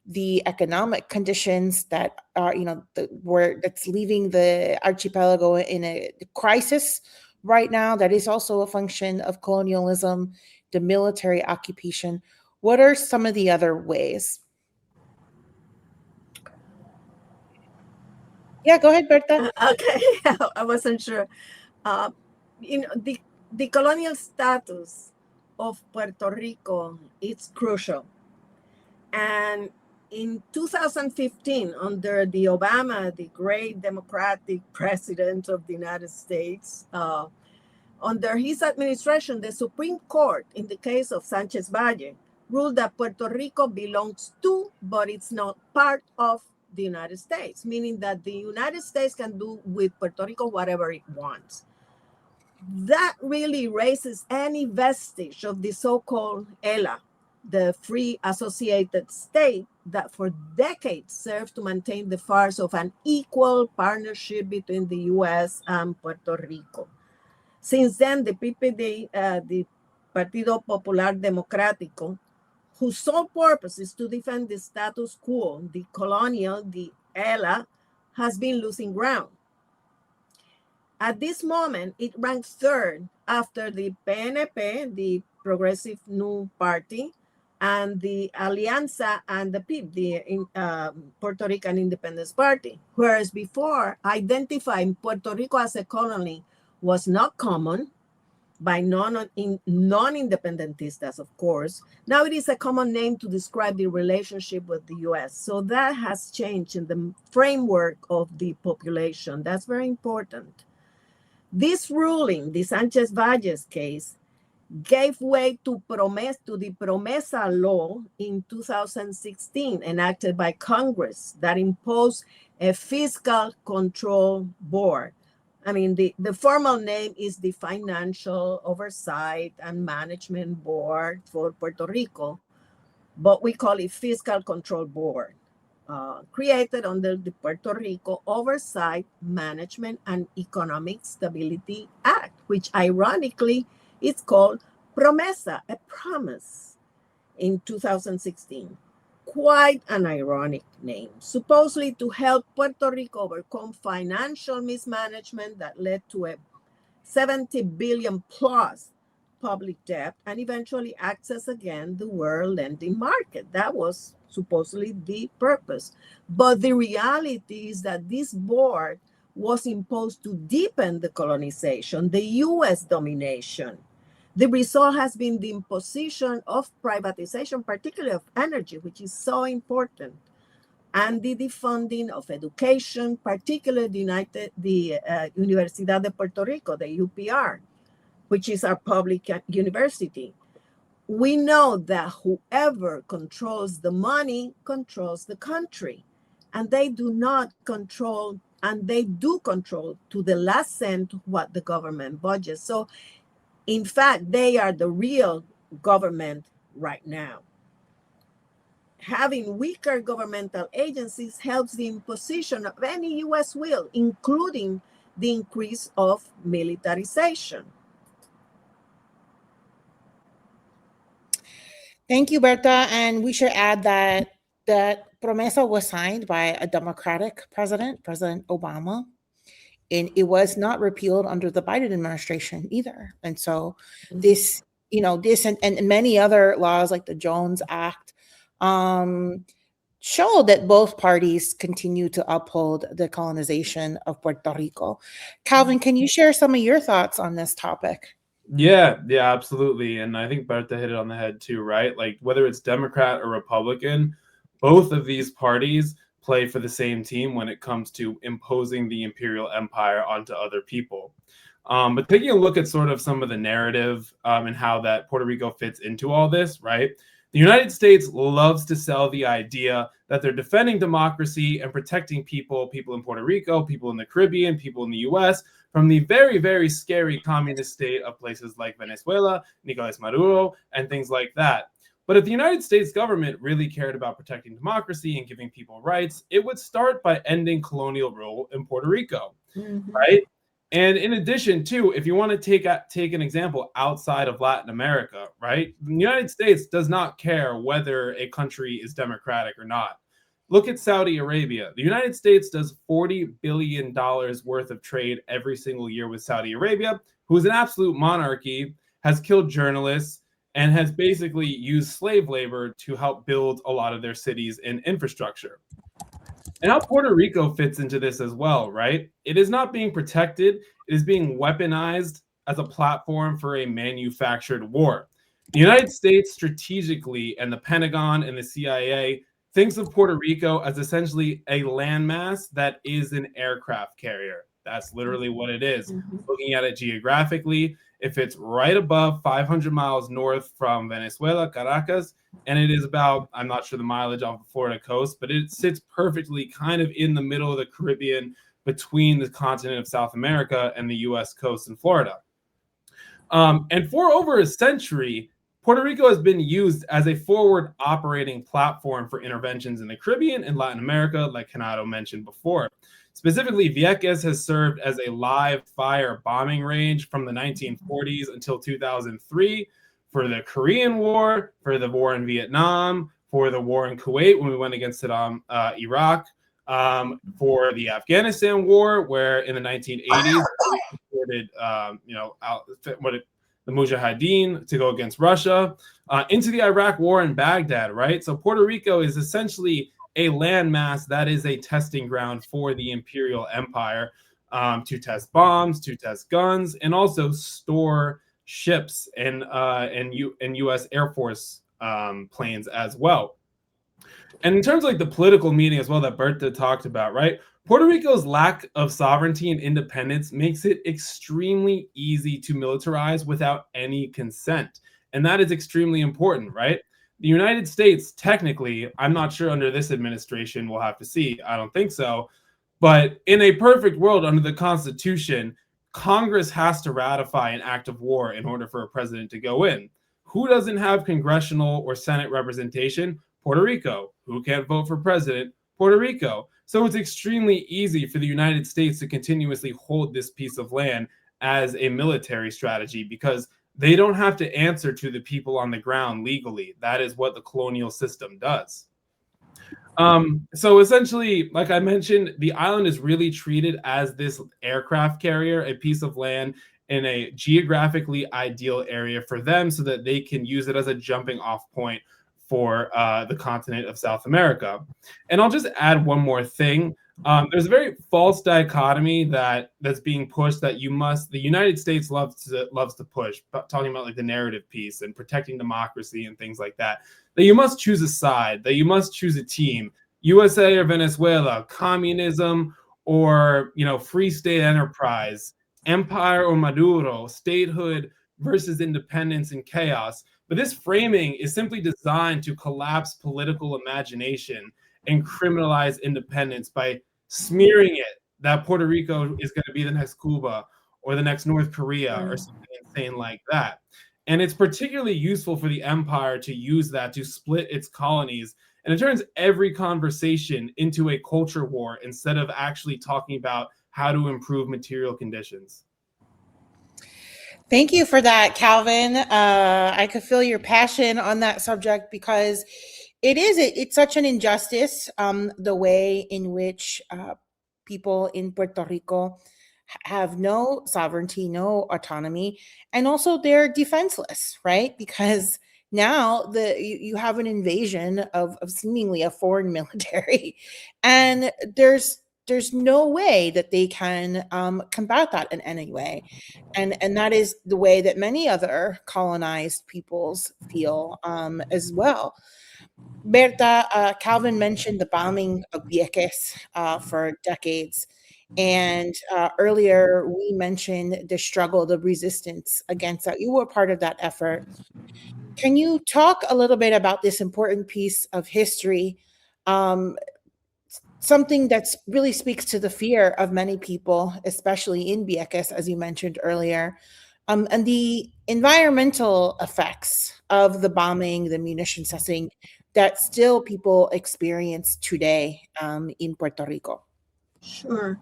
[SPEAKER 1] the economic conditions that are, that's leaving the archipelago in a crisis right now. That is also a function of colonialism, the military occupation. What are some of the other ways? Yeah, go ahead, Berta.
[SPEAKER 3] Okay, I wasn't sure. The colonial status of Puerto Rico is crucial. And in 2015, under the Obama, the great Democratic president of the United States, under his administration, the Supreme Court, in the case of Sanchez Valle, ruled that Puerto Rico belongs to, but it's not part of the United States, meaning that the United States can do with Puerto Rico whatever it wants. That really raises any vestige of the so-called ELA, the free associated state that for decades served to maintain the farce of an equal partnership between the U.S. and Puerto Rico. Since then, the PPD, the Partido Popular Democrático, whose sole purpose is to defend the status quo, the colonial, the ELA, has been losing ground. At this moment, it ranks third after the PNP, the Progressive New Party, and the Alianza and the PIP, the Puerto Rican Independence Party. Whereas before, identifying Puerto Rico as a colony was not common by non-independentistas, of course. Now it is a common name to describe the relationship with the US. So that has changed in the framework of the population. That's very important. This ruling, the Sanchez Valles case, gave way to the Promesa law in 2016, enacted by Congress, that imposed a fiscal control board. I mean, the formal name is the Financial Oversight and Management Board for Puerto Rico, but we call it Fiscal Control Board, created under the Puerto Rico Oversight, Management, and Economic Stability Act, which ironically is called Promesa, a promise, in 2016. Quite an ironic name, supposedly to help Puerto Rico overcome financial mismanagement that led to a 70 billion plus public debt and eventually access again the world lending market. That was supposedly the purpose. But the reality is that this board was imposed to deepen the colonization, the US domination. The result has been the imposition of privatization, particularly of energy, which is so important, and the defunding of education, particularly the Universidad de Puerto Rico, the UPR, which is our public university. We know that whoever controls the money controls the country, and they do not control, and they do control to the last cent what the government budgets. So in fact, they are the real government right now. Having weaker governmental agencies helps the imposition of any US will, including the increase of militarization.
[SPEAKER 1] Thank you, Berta. And we should add that Promesa was signed by a Democratic president, President Obama. And it was not repealed under the Biden administration either. And so this, and many other laws like the Jones Act show that both parties continue to uphold the colonization of Puerto Rico. Calvin, can you share some of your thoughts on this topic?
[SPEAKER 2] Yeah, absolutely. And I think Berta hit it on the head too, right? Like whether it's Democrat or Republican, both of these parties play for the same team when it comes to imposing the imperial empire onto other people. But taking a look at sort of some of the narrative and how that Puerto Rico fits into all this, right? The United States loves to sell the idea that they're defending democracy and protecting people in Puerto Rico, people in the Caribbean, people in the US, from the very, very scary communist state of places like Venezuela, Nicolás Maduro, and things like that. But if the United States government really cared about protecting democracy and giving people rights, it would start by ending colonial rule in Puerto Rico, right? And in addition, too, if you want to take an example outside of Latin America, right? The United States does not care whether a country is democratic or not. Look at Saudi Arabia. The United States does $40 billion worth of trade every single year with Saudi Arabia, who is an absolute monarchy, has killed journalists, and has basically used slave labor to help build a lot of their cities and infrastructure. And how Puerto Rico fits into this as well, right? It is not being protected. It is being weaponized as a platform for a manufactured war. The United States strategically, and the Pentagon and the CIA, thinks of Puerto Rico as essentially a landmass that is an aircraft carrier. That's literally what it is. Looking at it geographically, if it's right above 500 miles north from Venezuela, Caracas, and it is about, I'm not sure the mileage off the Florida coast, but it sits perfectly kind of in the middle of the Caribbean between the continent of South America and the US coast in Florida. And for over a century, Puerto Rico has been used as a forward operating platform for interventions in the Caribbean and Latin America, like Jenaro mentioned before. Specifically, Vieques has served as a live fire bombing range from the 1940s until 2003 for the Korean War, for the war in Vietnam, for the war in Kuwait when we went against Saddam, Iraq, for the Afghanistan war, where in the 1980s we supported, the Mujahideen to go against Russia, into the Iraq war in Baghdad, right? So Puerto Rico is essentially a landmass that is a testing ground for the imperial empire, to test bombs, to test guns, and also store ships and U.S. Air Force planes as well. And in terms of like the political meaning as well that Berta talked about, right? Puerto Rico's lack of sovereignty and independence makes it extremely easy to militarize without any consent. And that is extremely important, right? The United States, technically, I'm not sure under this administration, we'll have to see. I don't think so. But in a perfect world under the Constitution, Congress has to ratify an act of war in order for a president to go in. Who doesn't have congressional or Senate representation? Puerto Rico. Who can't vote for president? Puerto Rico. So it's extremely easy for the United States to continuously hold this piece of land as a military strategy because they don't have to answer to the people on the ground legally. That is what the colonial system does. So essentially, like I mentioned, the island is really treated as this aircraft carrier, a piece of land in a geographically ideal area for them so that they can use it as a jumping off point for the continent of South America. And I'll just add one more thing. There's a very false dichotomy that's being pushed that the United States loves to push, talking about like the narrative piece and protecting democracy and things like that, that you must choose a side, that you must choose a team, USA or Venezuela, communism or, free state enterprise, empire or Maduro, statehood versus independence and chaos. But this framing is simply designed to collapse political imagination and criminalize independence by smearing it that Puerto Rico is going to be the next Cuba or the next North Korea or something insane like that. And it's particularly useful for the empire to use that to split its colonies. And it turns every conversation into a culture war instead of actually talking about how to improve material conditions.
[SPEAKER 1] Thank you for that, Calvin. I could feel your passion on that subject because it's such an injustice, the way in which people in Puerto Rico have no sovereignty, no autonomy, and also they're defenseless, right? Because now you have an invasion of seemingly a foreign military, and there's no way that they can combat that in any way. And that is the way that many other colonized peoples feel as well. Berta, Calvin mentioned the bombing of Vieques for decades. And earlier we mentioned the struggle, the resistance against that. You were part of that effort. Can you talk a little bit about this important piece of history? Something that's really speaks to the fear of many people, especially in Vieques, as you mentioned earlier, and the environmental effects of the bombing, the munition testing that still people experience today in Puerto Rico.
[SPEAKER 3] Sure.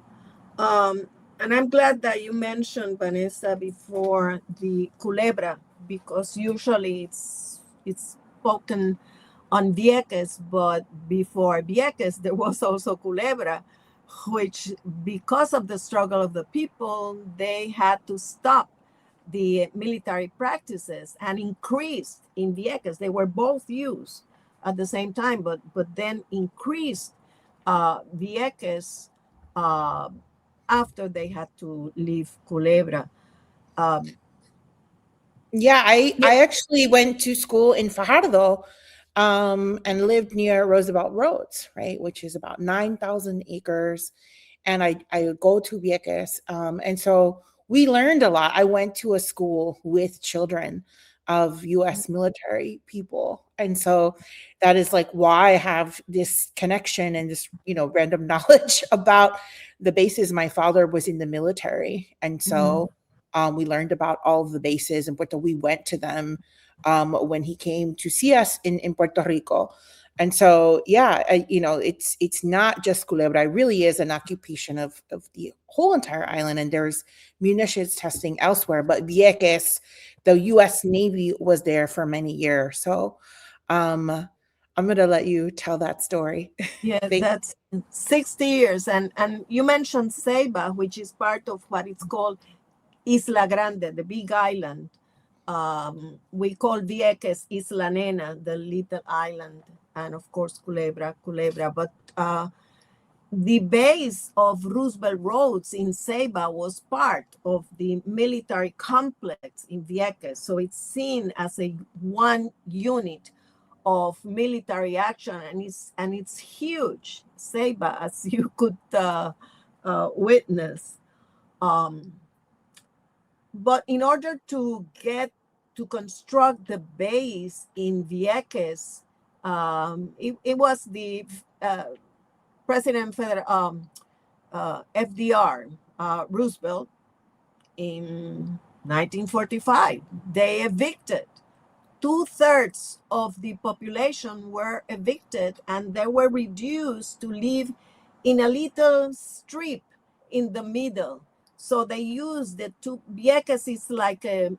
[SPEAKER 3] And I'm glad that you mentioned, Vanessa, before the culebra, because usually it's spoken on Vieques, but before Vieques, there was also culebra, which, because of the struggle of the people, they had to stop the military practices and increased in Vieques. They were both used at the same time, but then increased Vieques after they had to leave Culebra.
[SPEAKER 1] Yeah, I actually went to school in Fajardo and lived near Roosevelt Roads, right, which is about 9,000 acres. And I would go to Vieques. And so we learned a lot. I went to a school with children of US military people. And so that is like why I have this connection and this, random knowledge about the bases. My father was in the military. And so we learned about all of the bases in Puerto. We went to them when he came to see us in Puerto Rico. And so, yeah, it's not just Culebra. It really is an occupation of the whole entire island. And there's munitions testing elsewhere. But Vieques, the U.S. Navy was there for many years. So I'm going to let you tell that story.
[SPEAKER 3] Yeah, that's 60 years. And you mentioned Ceiba, which is part of what is called Isla Grande, the big island. We call Vieques Isla Nena, the little island, and of course Culebra. But the base of Roosevelt Roads in Ceiba was part of the military complex in Vieques. So it's seen as a one unit of military action, and it's huge, Ceiba, as you could witness. But in order to construct the base in Vieques, it was the President FDR, Roosevelt, in 1945. They evicted. 2/3 of the population were evicted, and they were reduced to live in a little strip in the middle. So they used the two. Vieques is like a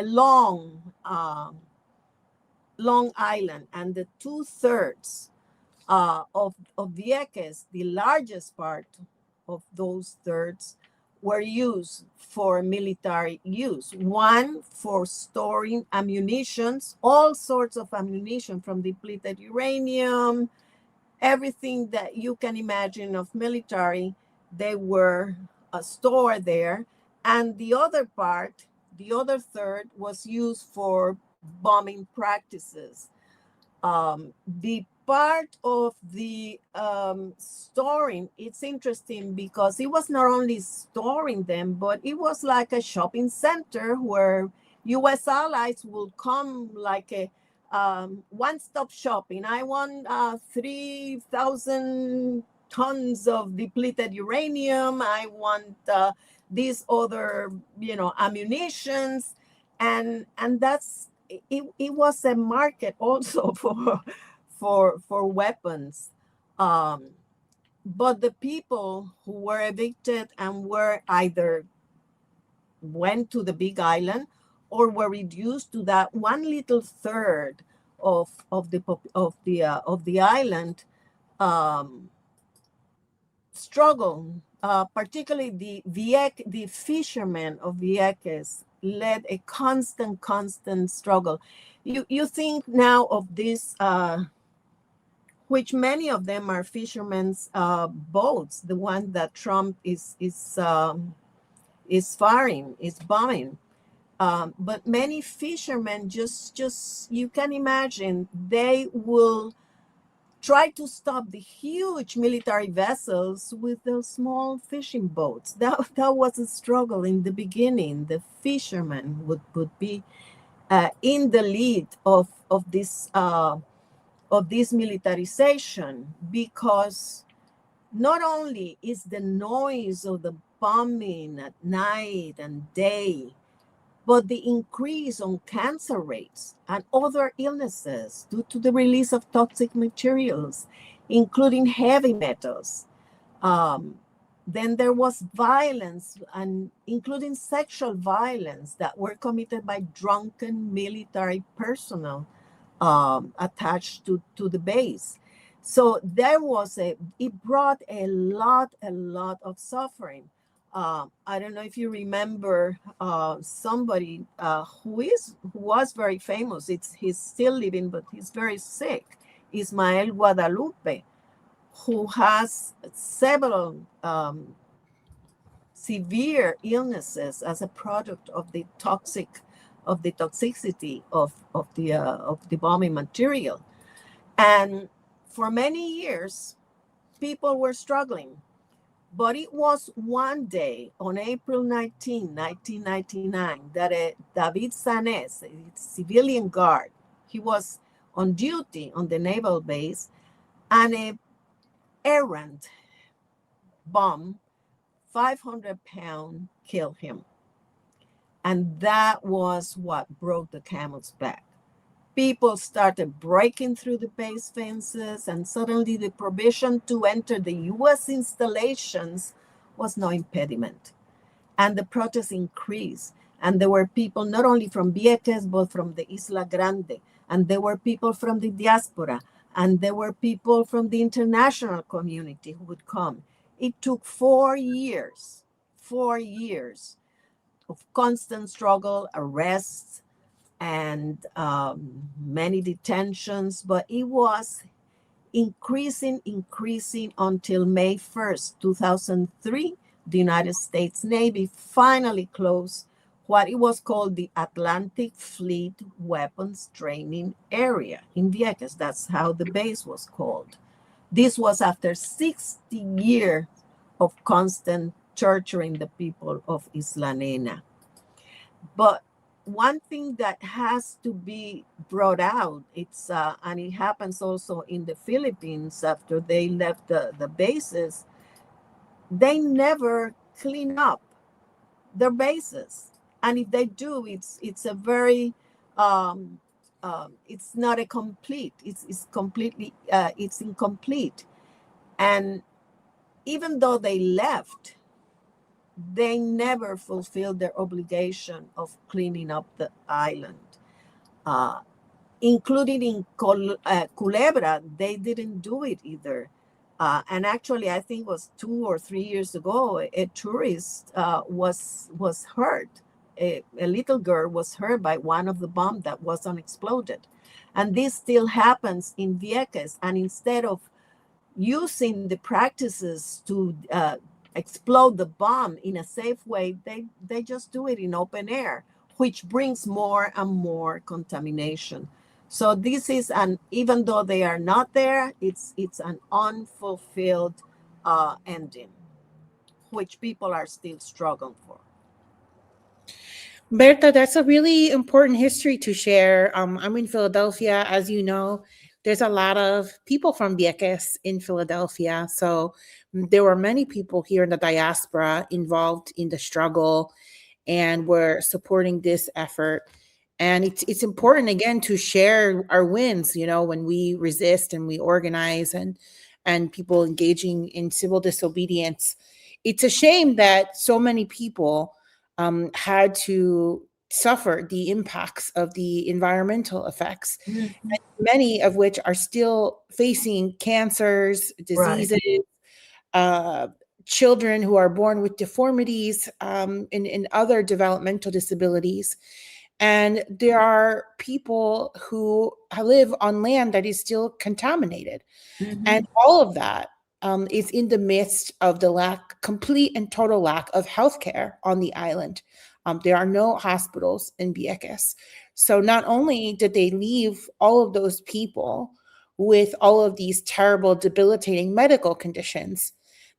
[SPEAKER 3] long island, and the 2/3 of Vieques, the largest part of those thirds, were used for military use. One for storing ammunitions, all sorts of ammunition, from depleted uranium, everything that you can imagine of military, they were stored there. And the other part, the other third, was used for bombing practices. The part of the storing, it's interesting because it was not only storing them, but it was like a shopping center where U.S. allies would come, like a one-stop shopping. I want 3,000 tons of depleted uranium. I want these other, ammunitions, and that's it was a market also for weapons. But the people who were evicted and were either went to the big island or were reduced to that one little third of the island, struggle. Particularly the fishermen of Vieques led a constant struggle. You think now of this, which many of them are fishermen's boats, the one that Trump is firing, is bombing. But many fishermen just you can imagine, they will tried to stop the huge military vessels with those small fishing boats. That was a struggle in the beginning. The fishermen would be in the lead of this militarization, because not only is the noise of the bombing at night and day, but the increase on cancer rates and other illnesses due to the release of toxic materials, including heavy metals. Then there was violence, and including sexual violence, that were committed by drunken military personnel attached to the base. So it brought a lot of suffering. I don't know if you remember somebody who was very famous. He's still living, but he's very sick. Ismael Guadalupe, who has several severe illnesses as a product of the toxicity of the bombing material. And for many years, people were struggling. But it was one day on April 19, 1999, that David Sanes, a civilian guard, he was on duty on the naval base, and an errant bomb, 500-pound, killed him. And that was what broke the camel's back. People started breaking through the base fences, and suddenly the prohibition to enter the U.S. installations was no impediment. And the protests increased. And there were people not only from Vieques, but from the Isla Grande. And there were people from the Diaspora. And there were people from the international community who would come. It took 4 years of constant struggle, arrests, and many detentions, but it was increasing until May 1st, 2003. The United States Navy finally closed what it was called the Atlantic Fleet Weapons Training Area in Vieques. That's how the base was called. This was after 60 years of constant torturing the people of Isla Nena. But one thing that has to be brought out, and it happens also in the Philippines after they left the bases, they never clean up their bases. And if they do, it's a very, it's not a complete, it's incomplete. And even though they left, they never fulfilled their obligation of cleaning up the island. Including in Culebra, they didn't do it either. And actually, I think it was 2 or 3 years ago, a tourist was hurt. A little girl was hurt by one of the bombs that was unexploded. And this still happens in Vieques. And instead of using the practices to explode the bomb in a safe way, they just do it in open air, which brings more and more contamination. So this is even though they are not there, it's an unfulfilled ending, which people are still struggling for.
[SPEAKER 1] Berta, that's a really important history to share. I'm in Philadelphia, as you know. There's a lot of people from Vieques in Philadelphia. So there were many people here in the diaspora involved in the struggle and were supporting this effort. And it's important, again, to share our wins, when we resist and we organize and people engaging in civil disobedience. It's a shame that so many people had to suffer the impacts of the environmental effects, and many of which are still facing cancers, diseases, children who are born with deformities, and other developmental disabilities. And there are people who live on land that is still contaminated. And all of that is in the midst of the complete and total lack of healthcare on the island. There are no hospitals in Vieques. So not only did they leave all of those people with all of these terrible, debilitating medical conditions.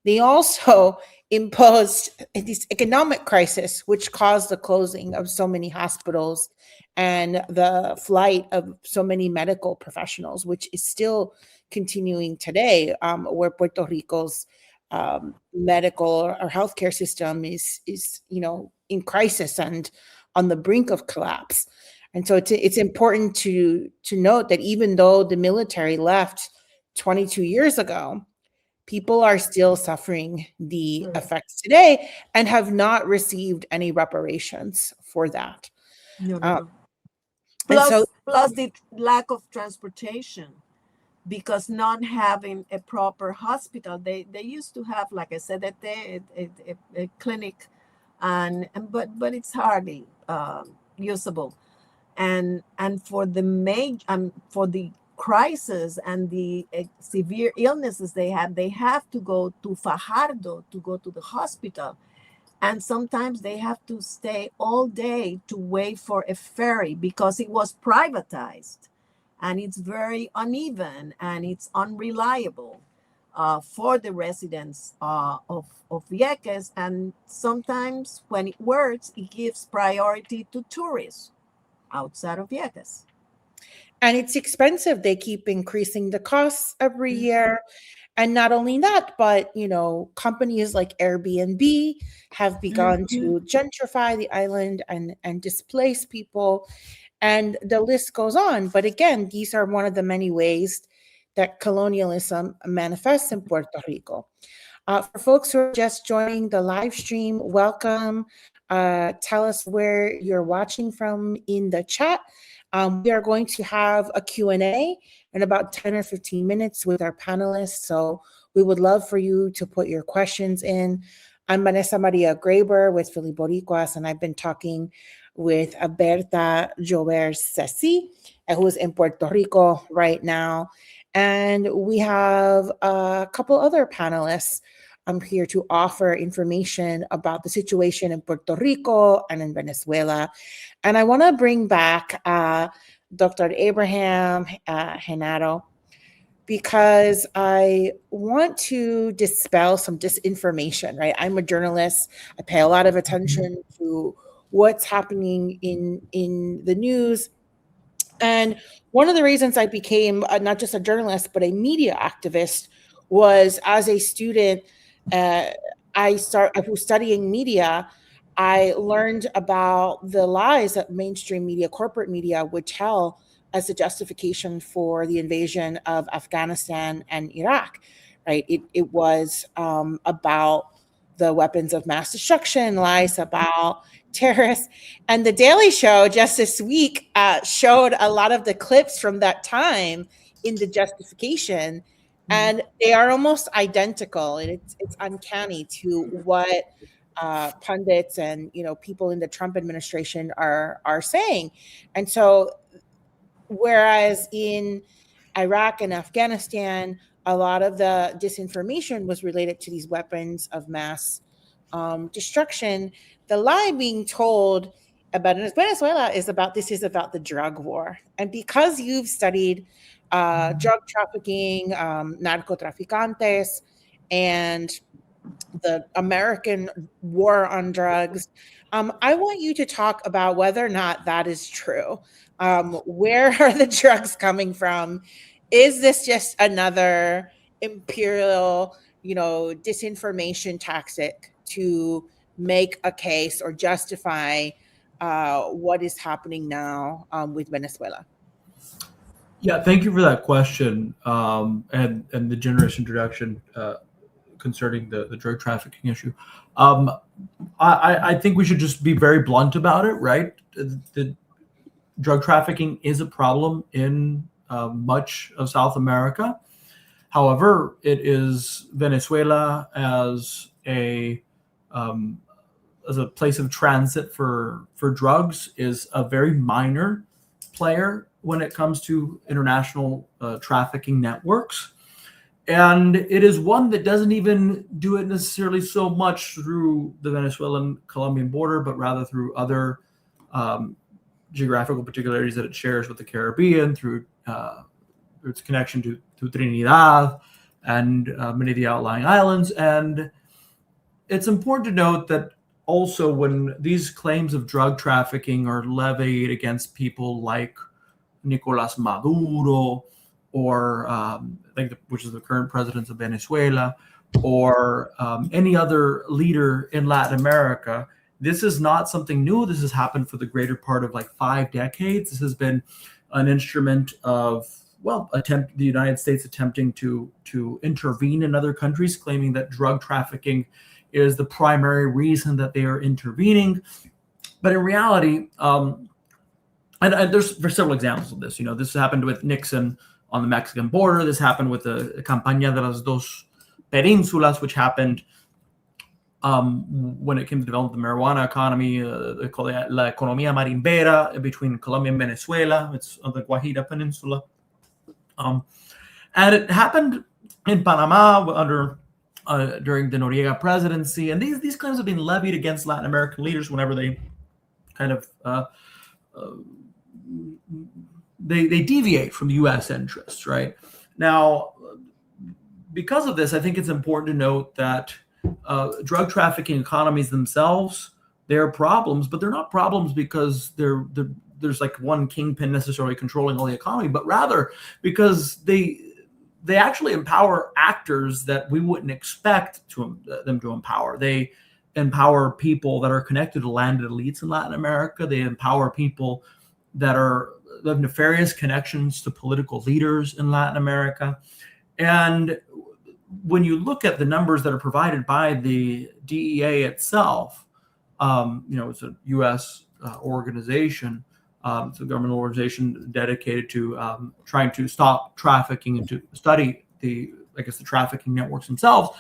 [SPEAKER 1] They also imposed this economic crisis, which caused the closing of so many hospitals and the flight of so many medical professionals, which is still continuing today, where Puerto Rico's medical or healthcare system is in crisis and on the brink of collapse. And so it's important to note that even though the military left 22 years ago, people are still suffering the effects today and have not received any reparations for that.
[SPEAKER 3] No. Plus the lack of transportation, because not having a proper hospital, they used to have, like I said, a clinic, but it's hardly usable, and for the crisis and the severe illnesses they have to go to Fajardo to go to the hospital. And sometimes they have to stay all day to wait for a ferry because it was privatized, and it's very uneven and it's unreliable for the residents of Vieques. And sometimes when it works, it gives priority to tourists outside of Vieques.
[SPEAKER 1] And it's expensive. They keep increasing the costs every year. And not only that, but, companies like Airbnb have begun to gentrify the island and displace people. And the list goes on. But again, these are one of the many ways that colonialism manifests in Puerto Rico. For folks who are just joining the live stream, welcome. Tell us where you're watching from in the chat. We are going to have a Q&A in about 10 or 15 minutes with our panelists. So we would love for you to put your questions in. I'm Vanessa Maria Graber with Philly Boricuas, and I've been talking with Berta Joubert-Ceci, who is in Puerto Rico right now. And we have a couple other panelists here to offer information about the situation in Puerto Rico and in Venezuela. And I want to bring back Dr. Abraham Jenaro, because I want to dispel some disinformation, right? I'm a journalist. I pay a lot of attention to what's happening in the news. And one of the reasons I became not just a journalist, but a media activist was as a student. I was studying media. I learned about the lies that mainstream media, corporate media, would tell as a justification for the invasion of Afghanistan and Iraq, right? It was about the weapons of mass destruction, lies about terrorists. And The Daily Show just this week showed a lot of the clips from that time in the justification, and they are almost identical. And it's uncanny to what pundits and people in the Trump administration are saying. And so whereas in Iraq and Afghanistan, a lot of the disinformation was related to these weapons of mass destruction, the lie being told about Venezuela is about the drug war. And because you've studied drug trafficking, narcotraficantes, and the American war on drugs, I want you to talk about whether or not that is true. Where are the drugs coming from? Is this just another imperial, disinformation tactic to make a case or justify what is happening now with Venezuela?
[SPEAKER 4] Yeah, thank you for that question and the generous introduction concerning the drug trafficking issue. I think we should just be very blunt about it, right? The drug trafficking is a problem in much of South America. However, it is Venezuela as a place of transit for drugs is a very minor player when it comes to international trafficking networks. And it is one that doesn't even do it necessarily so much through the Venezuelan-Colombian border, but rather through other geographical particularities that it shares with the Caribbean, through its connection to Trinidad and many of the outlying islands. And it's important to note that also when these claims of drug trafficking are levied against people like Nicolas Maduro, or which is the current president of Venezuela, or any other leader in Latin America, this is not something new. This has happened for the greater part of like 5 decades. This has been an instrument of, the United States attempting to intervene in other countries, claiming that drug trafficking is the primary reason that they are intervening. But in reality, and there's several examples of this. This happened with Nixon on the Mexican border. This happened with the Campaña de las Dos Penínsulas, which happened when it came to develop the marijuana economy. They call it La Economía Marimbera between Colombia and Venezuela. It's on the Guajira Peninsula. And it happened in Panama under during the Noriega presidency. And these claims have been levied against Latin American leaders whenever they kind of they deviate from the U.S. interests, right? Now, because of this, I think it's important to note that drug trafficking economies themselves, they're problems, but they're not problems because there's like one kingpin necessarily controlling all the economy, but rather because they actually empower actors that we wouldn't expect them to empower. They empower people that are connected to landed elites in Latin America. They empower people that have nefarious connections to political leaders in Latin America. And when you look at the numbers that are provided by the DEA itself, it's a U.S. organization. It's a government organization dedicated to trying to stop trafficking and to study the trafficking networks themselves.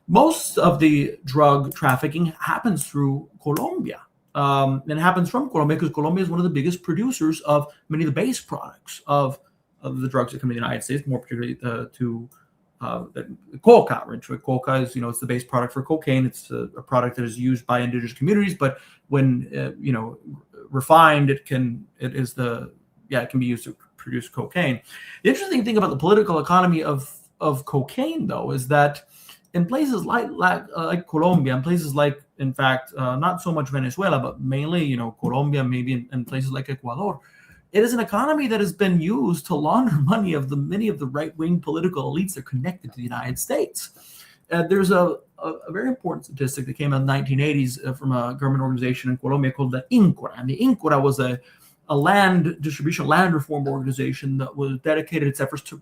[SPEAKER 4] Most of the drug trafficking happens through Colombia. And it happens from Colombia because Colombia is one of the biggest producers of many of the base products of the drugs that come to the United States, more particularly to coca. Right? Coca is, it's the base product for cocaine. It's a product that is used by indigenous communities, but when refined, it can be used to produce cocaine. The interesting thing about the political economy of cocaine, though, is that in places like Colombia, and places like, in fact, not so much Venezuela, but mainly, Colombia, maybe in places like Ecuador, it is an economy that has been used to launder money of many of the right-wing political elites that are connected to the United States. There's a very important statistic that came out in the 1980s from a government organization in Colombia called the INCORA. And the INCORA was a land distribution, land reform organization that was dedicated its efforts to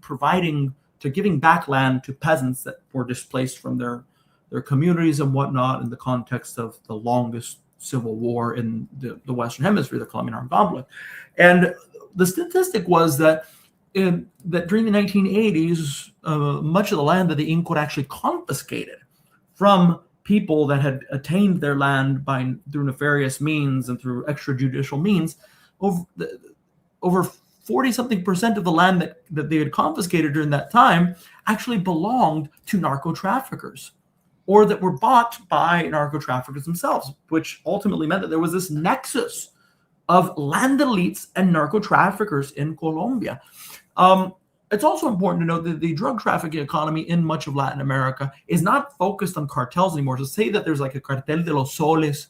[SPEAKER 4] giving back land to peasants that were displaced from their communities and whatnot in the context of the longest civil war in the Western Hemisphere, the Colombian Armed Conflict. And the statistic was that during the 1980s, much of the land that the INCOR actually confiscated from people that had attained their land through nefarious means and through extrajudicial means, over 40-something% of the land that they had confiscated during that time actually belonged to narco traffickers, or that were bought by narco traffickers themselves, which ultimately meant that there was this nexus of land elites and narco traffickers in Colombia. It's also important to note that the drug trafficking economy in much of Latin America is not focused on cartels anymore. To say that there's like a cartel de los soles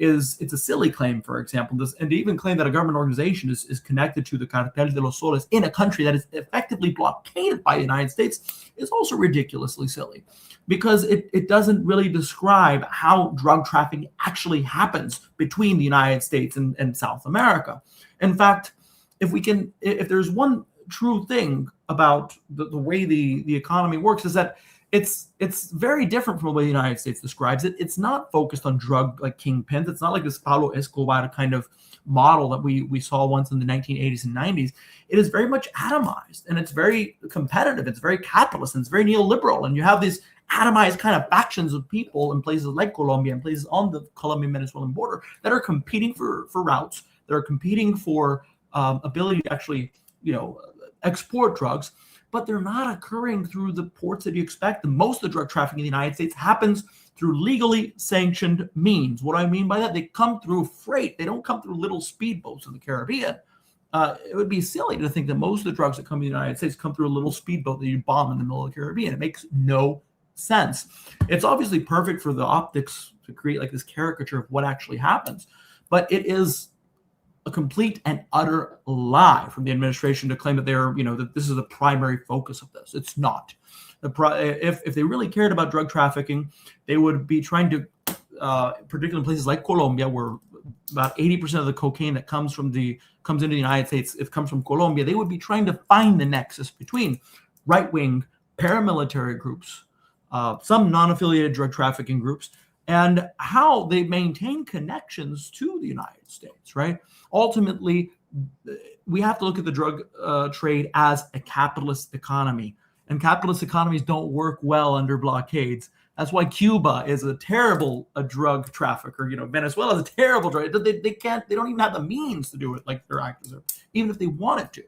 [SPEAKER 4] it's a silly claim, for example. And to even claim that a government organization is connected to the cartel de los soles in a country that is effectively blockaded by the United States is also ridiculously silly, because it doesn't really describe how drug trafficking actually happens between the United States and South America. In fact, if there's one true thing about the way the economy works, is that it's very different from the way the United States describes it. It's not focused on drug like kingpins. It's not like this Pablo Escobar kind of model that we saw once in the 1980s and 90s. It is very much atomized, and it's very competitive. It's very capitalist, and it's very neoliberal. And you have these atomized kind of factions of people in places like Colombia and places on the Colombian-Venezuelan border that are competing for routes, that are competing for ability to actually, export drugs, but they're not occurring through the ports that you expect. Most of the drug trafficking in the United States happens through legally sanctioned means. What do I mean by that? They come through freight. They don't come through little speedboats in the Caribbean. it would be silly to think that most of the drugs that come to the United States come through a little speedboat that you bomb in the middle of the Caribbean. It makes no sense. It's obviously perfect for the optics to create like this caricature of what actually happens, but it is a complete and utter lie from the administration to claim that they're, that this is the primary focus of this. It's not. If they really cared about drug trafficking, they would be trying to, particularly in places like Colombia, where about 80% of the cocaine that comes into the United States, it comes from Colombia. They would be trying to find the nexus between right-wing paramilitary groups, some non-affiliated drug trafficking groups, and how they maintain connections to the United States, right? Ultimately, we have to look at the drug trade as a capitalist economy, and capitalist economies don't work well under blockades. That's why Cuba is a terrible drug trafficker. Venezuela is a terrible drug. They don't even have the means to do it like their actors are, even if they wanted to.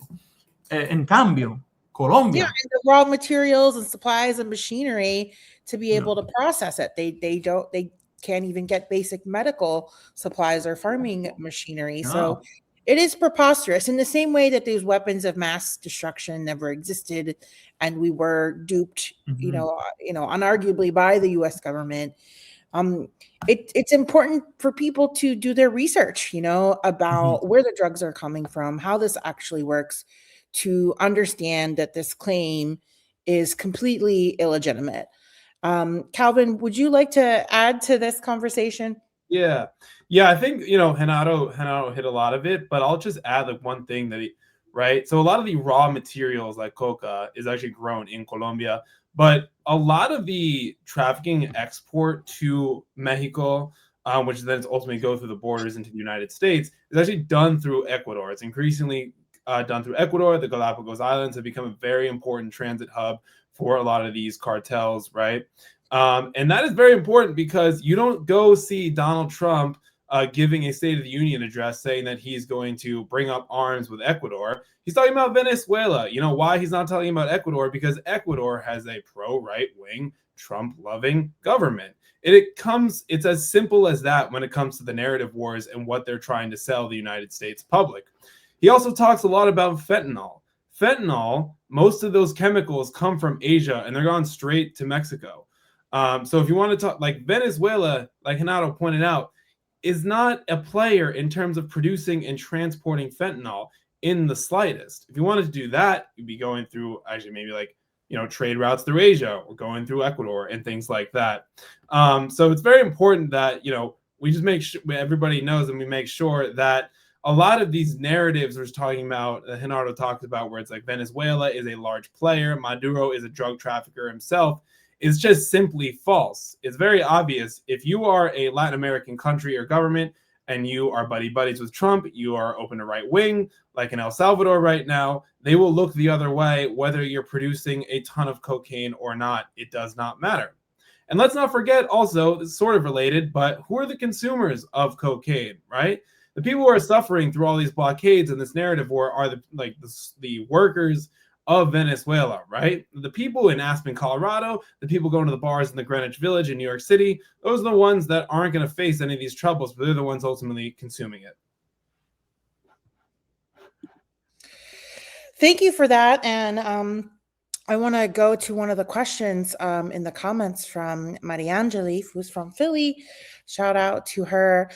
[SPEAKER 4] En cambio, Colombia.
[SPEAKER 1] Yeah, and the raw materials and supplies and machinery to be able to process it. They can't even get basic medical supplies or farming machinery. So it is preposterous in the same way that these weapons of mass destruction never existed, and we were duped, unarguably by the U.S. government. It's important for people to do their research, about where the drugs are coming from, how this actually works, to understand that this claim is completely illegitimate. Calvin, would you like to add to this conversation?
[SPEAKER 2] Yeah, I think Jenaro hit a lot of it, but I'll just add like one thing right? So a lot of the raw materials like coca is actually grown in Colombia, but a lot of the trafficking and export to Mexico, which then ultimately go through the borders into the United States, is actually done through Ecuador. It's increasingly done through Ecuador. The Galapagos Islands have become a very important transit hub for a lot of these cartels, right? And that is very important because you don't go see Donald Trump giving a State of the Union address saying that he's going to bring up arms with Ecuador. He's talking about Venezuela. You know why he's not talking about Ecuador? Because Ecuador has a pro-right-wing, Trump-loving government. It's as simple as that when it comes to the narrative wars and what they're trying to sell the United States public. He also talks a lot about fentanyl. Fentanyl, most of those chemicals come from Asia and they're gone straight to Mexico. So if you want to talk, like Venezuela, like Jenaro pointed out, is not a player in terms of producing and transporting fentanyl in the slightest. If you wanted to do that, you'd be going through actually maybe like, trade routes through Asia or going through Ecuador and things like that. So it's very important that, we just make sure everybody knows and we make sure that a lot of these narratives we're talking about, Jenaro talked about, where it's like Venezuela is a large player, Maduro is a drug trafficker himself, is just simply false. It's very obvious. If you are a Latin American country or government and you are buddies with Trump, you are open to right wing, like in El Salvador right now, they will look the other way whether you're producing a ton of cocaine or not. It does not matter. And let's not forget also, it's sort of related, but who are the consumers of cocaine, right? The people who are suffering through all these blockades and this narrative war are the workers of Venezuela, right? The people in Aspen, Colorado, the people going to the bars in the Greenwich Village in New York City, those are the ones that aren't going to face any of these troubles, but they're the ones ultimately consuming it.
[SPEAKER 1] Thank you for that. And I want to go to one of the questions in the comments from Mariangeli, who's from Philly. Shout out to her.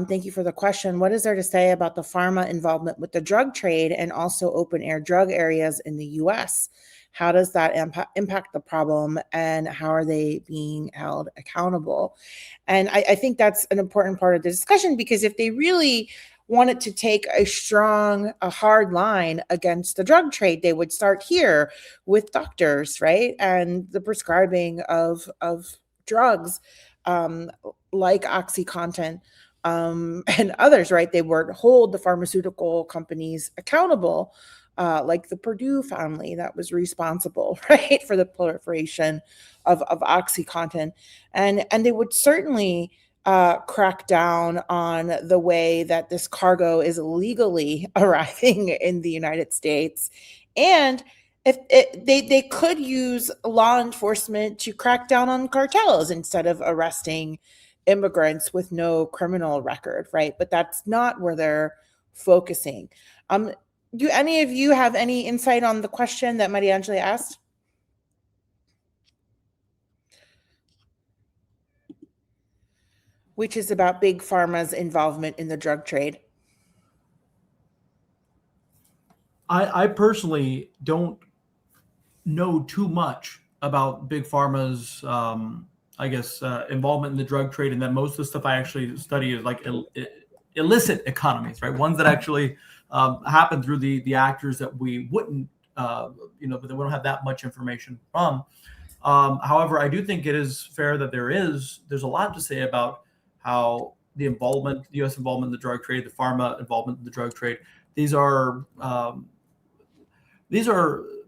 [SPEAKER 1] Thank you for the question. What is there to say about the pharma involvement with the drug trade and also open air drug areas in the U.S.? How does that impact the problem, and how are they being held accountable? And I think that's an important part of the discussion, because if they really wanted to take a hard line against the drug trade, they would start here with doctors, right? And the prescribing of drugs like OxyContin, and others, right? They would hold the pharmaceutical companies accountable, like the Purdue family that was responsible, right, for the proliferation of OxyContin. And they would certainly crack down on the way that this cargo is illegally arriving in the United States. And if they could use law enforcement to crack down on cartels instead of arresting immigrants with no criminal record, right? But that's not where they're focusing. Do any of you have any insight on the question that Maria Angela asked? Which is about Big Pharma's involvement in the drug trade.
[SPEAKER 4] I personally don't know too much about Big Pharma's, involvement in the drug trade, and that most of the stuff I actually study is like illicit economies, right? Ones that actually happen through the actors that we wouldn't, but that we don't have that much information from. However, I do think it is fair that there's a lot to say about how the U.S. involvement in the drug trade, the pharma involvement in the drug trade, these are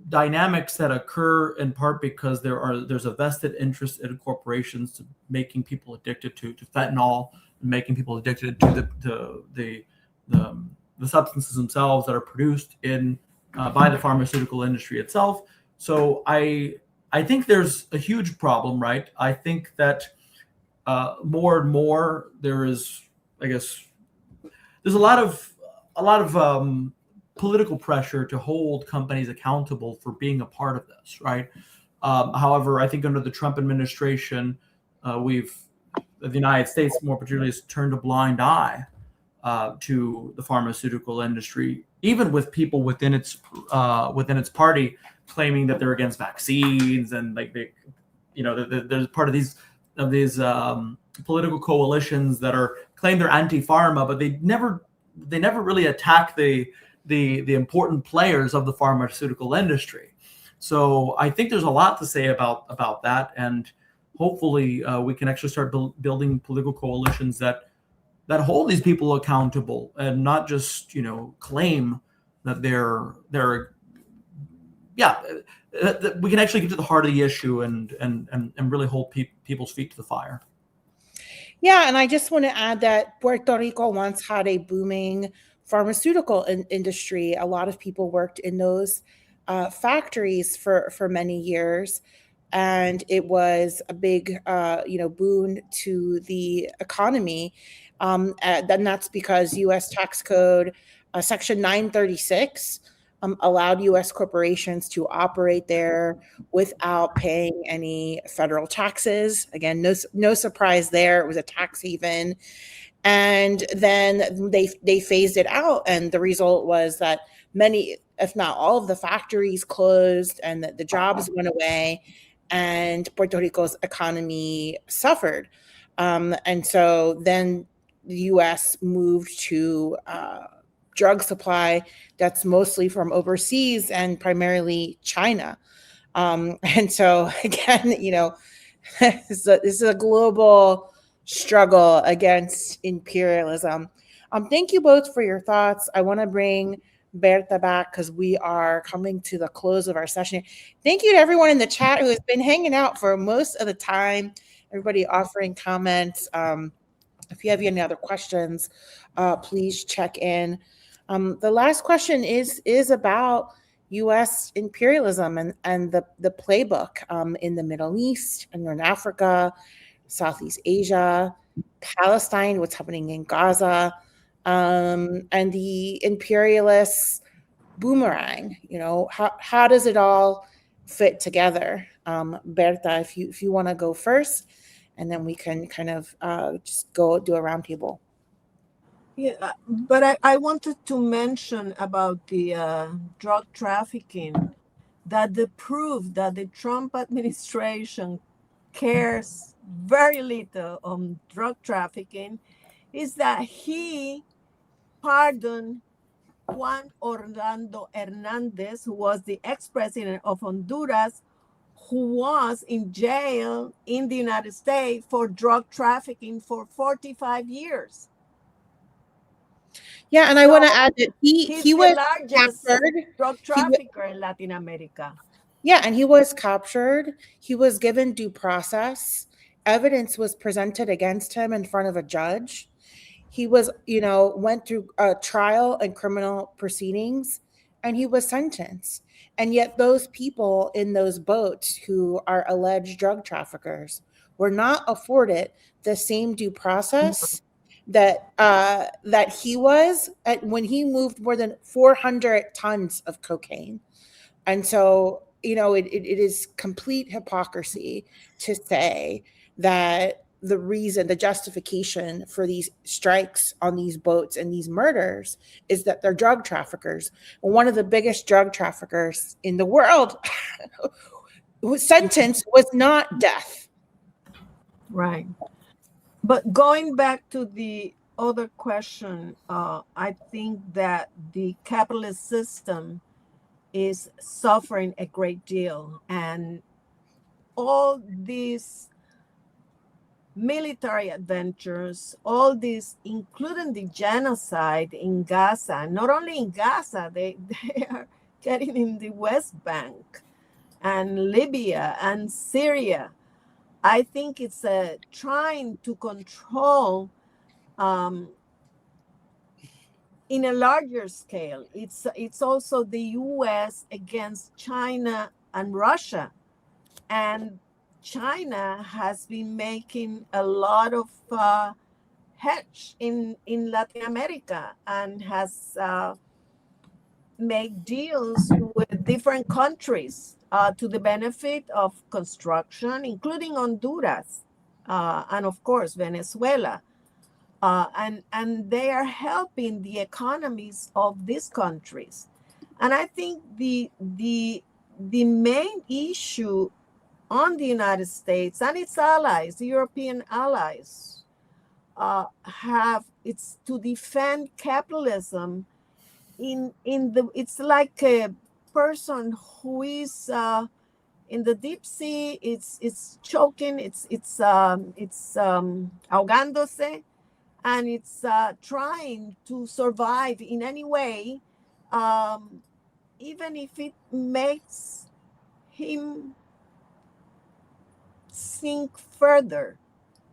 [SPEAKER 4] dynamics that occur in part because there's a vested interest in corporations to making people addicted to fentanyl, making people addicted to the substances themselves that are produced by the pharmaceutical industry itself. So I think there's a huge problem, right? I think that more and more there's a lot of political pressure to hold companies accountable for being a part of this, right? However, I think under the Trump administration, the United States more particularly has turned a blind eye to the pharmaceutical industry, even with people within its party claiming that they're against vaccines, and there's part of these political coalitions that claim they're anti-pharma, but they never really attack the important players of the pharmaceutical industry. So I think there's a lot to say about that, and hopefully we can actually start building political coalitions that hold these people accountable, and not just claim that that we can actually get to the heart of the issue and really hold people's feet to the fire.
[SPEAKER 1] Yeah, and I just want to add that Puerto Rico once had a booming pharmaceutical industry. A lot of people worked in those factories for many years, and it was a big boon to the economy. Then that's because U.S. tax code section 936 allowed U.S. corporations to operate there without paying any federal taxes. Again, no surprise there. It was a tax haven. And then they phased it out. And the result was that many, if not all, of the factories closed, and the jobs went away, and Puerto Rico's economy suffered. And so then the U.S. moved to drug supply that's mostly from overseas and primarily China. And so again, this is a global struggle against imperialism. Thank you both for your thoughts. I want to bring Berta back because we are coming to the close of our session. Thank you to everyone in the chat who has been hanging out for most of the time, everybody offering comments. If you have any other questions, please check in. The last question is about U.S. imperialism and the playbook in the Middle East and North Africa, Southeast Asia, Palestine, what's happening in Gaza, and the imperialist boomerang. How does it all fit together? Berta, if you want to go first, and then we can kind of just go do a roundtable.
[SPEAKER 3] Yeah, but I wanted to mention about the drug trafficking, that the proof that the Trump administration cares very little on drug trafficking is that he pardoned Juan Orlando Hernandez, who was the ex-president of Honduras, who was in jail in the United States for drug trafficking for 45 years.
[SPEAKER 1] Yeah, and I want to add that he was
[SPEAKER 3] the largest
[SPEAKER 1] captured.
[SPEAKER 3] drug trafficker in Latin America.
[SPEAKER 1] Yeah, and he was captured. He was given due process. Evidence was presented against him in front of a judge. He was, went through a trial and criminal proceedings, and he was sentenced. And yet those people in those boats who are alleged drug traffickers were not afforded the same due process that he was when he moved more than 400 tons of cocaine. And so, it is complete hypocrisy to say that the justification for these strikes on these boats and these murders is that they're drug traffickers. One of the biggest drug traffickers in the world whose sentence was not death.
[SPEAKER 3] Right. But going back to the other question, I think that the capitalist system is suffering a great deal. And all these military adventures, all these, including the genocide in Gaza, not only in Gaza, they are getting in the West Bank and Libya and Syria. I think it's trying to control in a larger scale. It's also the U.S. against China and Russia. And China has been making a lot of hedge in Latin America and has made deals with different countries to the benefit of construction, including Honduras and, of course, Venezuela. And they are helping the economies of these countries. And I think the main issue on the United States and its allies, the European allies, it's to defend capitalism. It's like a person who is in the deep sea. It's choking. It's ahogándose, and it's trying to survive in any way, even if it makes him sink further.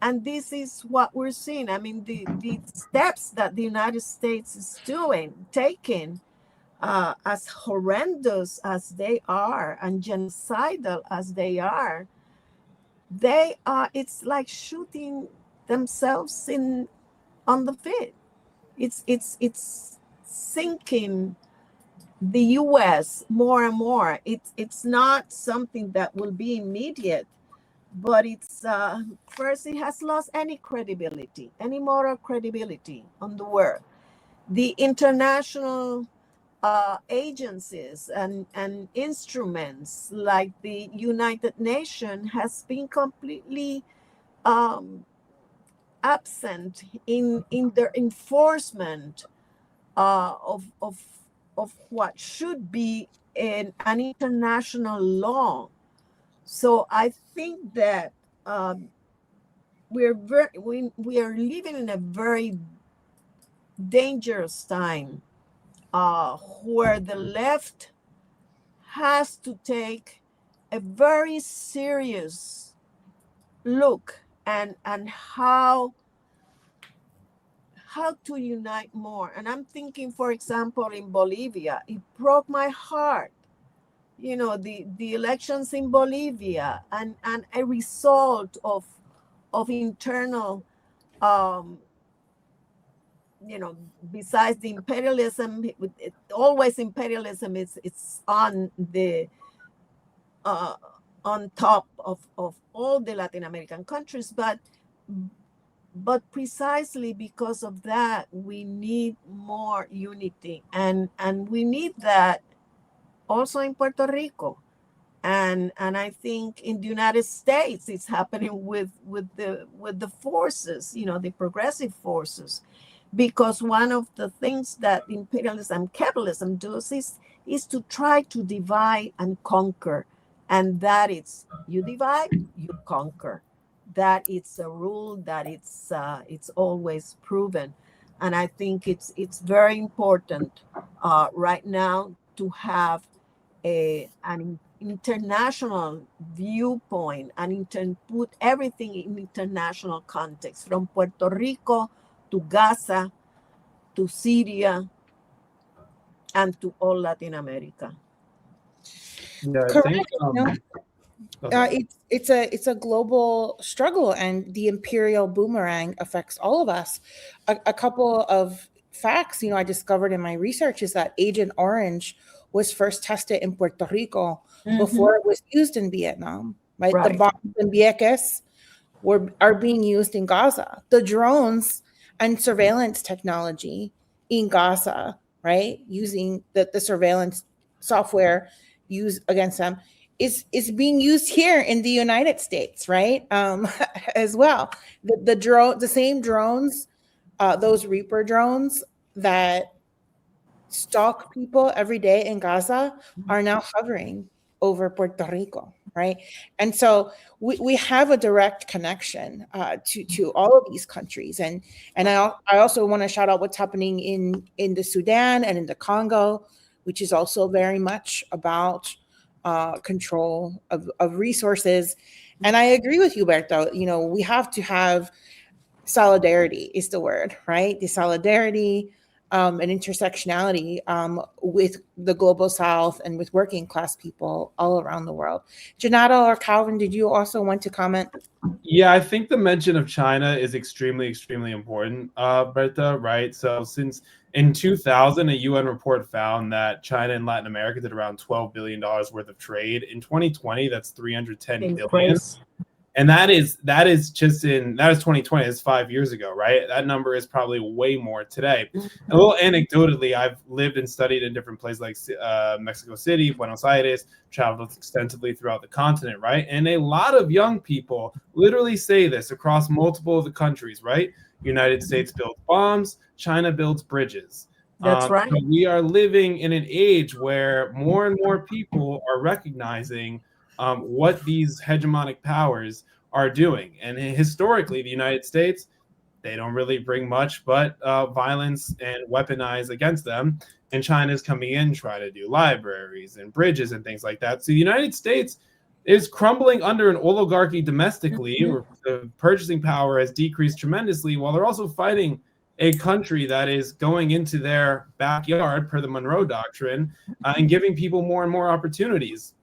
[SPEAKER 3] And this is what we're seeing. I mean, the steps that the United States is taking, as horrendous as they are and genocidal as they are, it's like shooting themselves on the feet. It's sinking the U.S. more and more. It's not something that will be immediate, but it's first, it has lost any credibility, any moral credibility on the world. The international agencies and instruments like the United Nations has been completely absent in their enforcement of what should be an international law. So I think that we are living in a very dangerous time where the left has to take a very serious look and how to unite more. And I'm thinking, for example, in Bolivia, it broke my heart. The elections in Bolivia and a result of internal, besides the imperialism, always imperialism it's on the on top of all the Latin American countries, but precisely because of that, we need more unity, and we need that also in Puerto Rico, and I think in the United States it's happening with the forces, the progressive forces, because one of the things that imperialism, capitalism does is to try to divide and conquer, and that it's you divide, you conquer. That it's a rule that it's always proven, and I think it's very important right now to have an international viewpoint and put everything in international context, from Puerto Rico to Gaza to Syria and to all Latin America.
[SPEAKER 2] Yeah, I
[SPEAKER 1] Correct.
[SPEAKER 2] think
[SPEAKER 1] It's a global struggle, and the imperial boomerang affects all of us. A couple of facts, I discovered in my research is that Agent Orange was first tested in Puerto Rico before it was used in Vietnam. Right? The bombs in Vieques are being used in Gaza. The drones and surveillance technology in Gaza, right, using the surveillance software used against them, is being used here in the United States, right? As well. The same drones, those Reaper drones that stalk people every day in Gaza are now hovering over Puerto Rico, right? And so we have a direct connection to all of these countries. And I also want to shout out what's happening in the Sudan and in the Congo, which is also very much about control of resources. And I agree with you, Berta. We have to have solidarity is the word, right? The solidarity and intersectionality with the global South and with working class people all around the world. Jenaro or Calvin, did you also want to comment?
[SPEAKER 2] Yeah, I think the mention of China is extremely, extremely important, Berta, right? So since in 2000, a UN report found that China and Latin America did around $12 billion worth of trade. In 2020, that's 310 billion. And that is 2020. It's 5 years ago, right? That number is probably way more today. A little anecdotally, I've lived and studied in different places like Mexico City, Buenos Aires, traveled extensively throughout the continent, right? And a lot of young people literally say this across multiple of the countries, right? United States builds bombs, China builds bridges.
[SPEAKER 3] That's right.
[SPEAKER 2] So we are living in an age where more and more people are recognizing what these hegemonic powers are doing. And historically, the United States, they don't really bring much but violence and weaponize against them. And China's coming in trying to do libraries and bridges and things like that. So the United States is crumbling under an oligarchy domestically, or the purchasing power has decreased tremendously, while they're also fighting a country that is going into their backyard per the Monroe Doctrine and giving people more and more opportunities.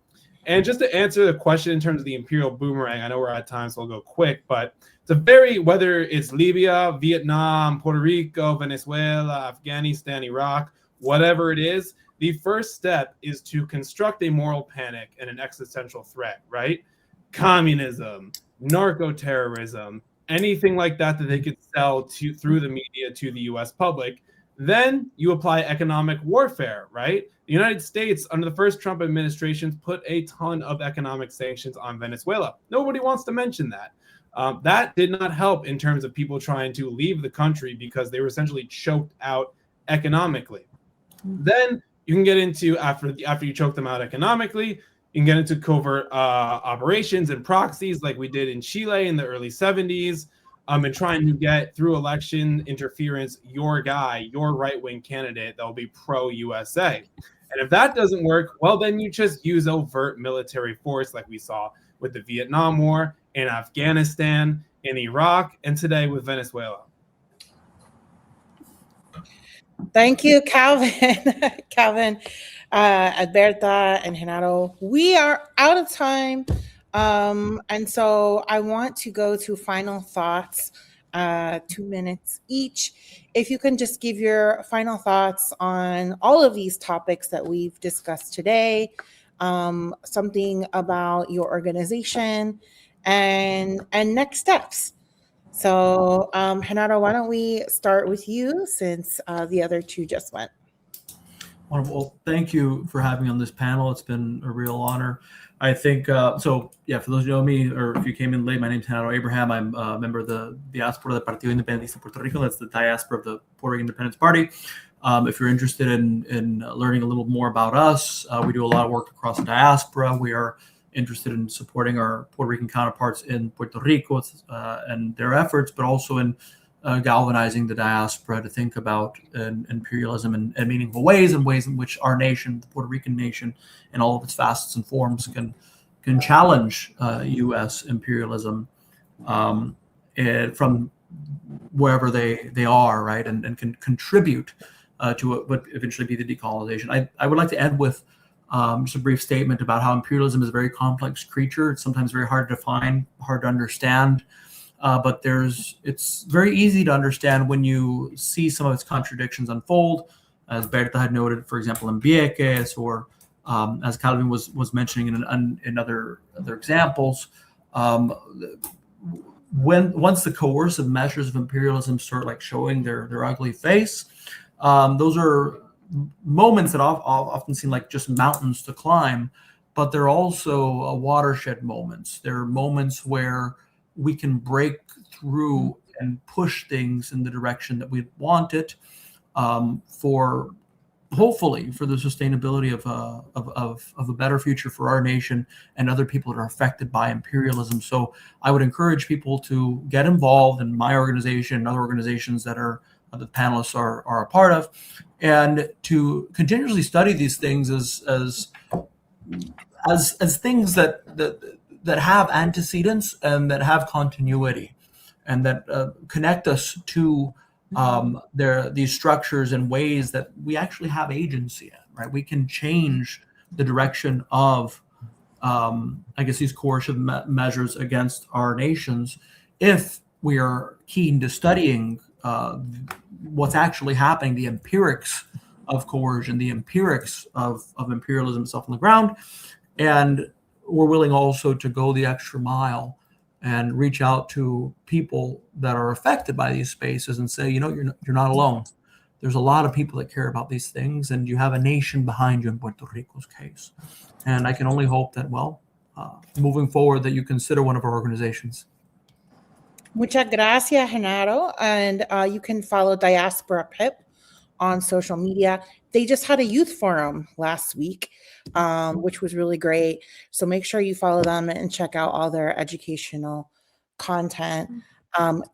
[SPEAKER 2] And just to answer the question in terms of the imperial boomerang, I know we're out of time, so I'll go quick, but whether it's Libya, Vietnam, Puerto Rico, Venezuela, Afghanistan, Iraq, whatever it is, the first step is to construct a moral panic and an existential threat, right? Communism, narco-terrorism, anything like that they could sell through the media to the US public. Then you apply economic warfare, right? The United States, under the first Trump administration, put a ton of economic sanctions on Venezuela. Nobody wants to mention that. That did not help in terms of people trying to leave the country because they were essentially choked out economically. Then you can get into, after you choke them out economically, you can get into covert operations and proxies like we did in Chile in the early 70s. And trying to get through election interference your guy, your right-wing candidate that will be pro-USA. And if that doesn't work, well, then you just use overt military force like we saw with the Vietnam War, in Afghanistan, in Iraq, and today with Venezuela.
[SPEAKER 1] Thank you, Calvin. Calvin, Berta, and Jenaro. We are out of time. And so I want to go to final thoughts, 2 minutes each. If you can just give your final thoughts on all of these topics that we've discussed today, something about your organization and next steps. So, Jenaro, why don't we start with you since the other two just went?
[SPEAKER 4] Wonderful. Thank you for having me on this panel. It's been a real honor. I think, for those who know me, or if you came in late, my name's Jenaro Abraham. I'm a member of the Diaspora del Partido Independiente Puerto Rico. That's the Diaspora of the Puerto Rican Independence Party. If you're interested in learning a little more about us, we do a lot of work across the diaspora. We are interested in supporting our Puerto Rican counterparts in Puerto Rico and their efforts, but also in galvanizing the diaspora to think about imperialism in meaningful ways, and ways in which our nation, the Puerto Rican nation, in all of its facets and forms, can challenge U.S. imperialism from wherever they are, right, and can contribute to what would eventually be the decolonization. I would like to end with Just a brief statement about how imperialism is a very complex creature. It's sometimes very hard to define, hard to understand, but it's very easy to understand when you see some of its contradictions unfold, as Berta had noted, for example, in Vieques, or as Calvin was mentioning in other examples. Once the coercive measures of imperialism start like showing their ugly face, those are moments that often seem like just mountains to climb, but they're also watershed moments. They're moments where we can break through and push things in the direction that we want it, hopefully for the sustainability of a better future for our nation and other people that are affected by imperialism. So I would encourage people to get involved in my organization and other organizations that the panelists are a part of, and to continuously study these things as things that have antecedents and that have continuity, and that connect us to these structures in ways that we actually have agency in, right? We can change the direction of, I guess, these coercive measures against our nations if we are keen to studying what's actually happening, the empirics of coercion, the empirics of imperialism itself on the ground. And we're willing also to go the extra mile and reach out to people that are affected by these spaces and say, you're not alone. There's a lot of people that care about these things, and you have a nation behind you in Puerto Rico's case. And I can only hope that, moving forward, that you consider one of our organizations.
[SPEAKER 1] Muchas gracias, Jenaro. And you can follow Diaspora PIP on social media. They just had a youth forum last week, which was really great. So make sure you follow them and check out all their educational content.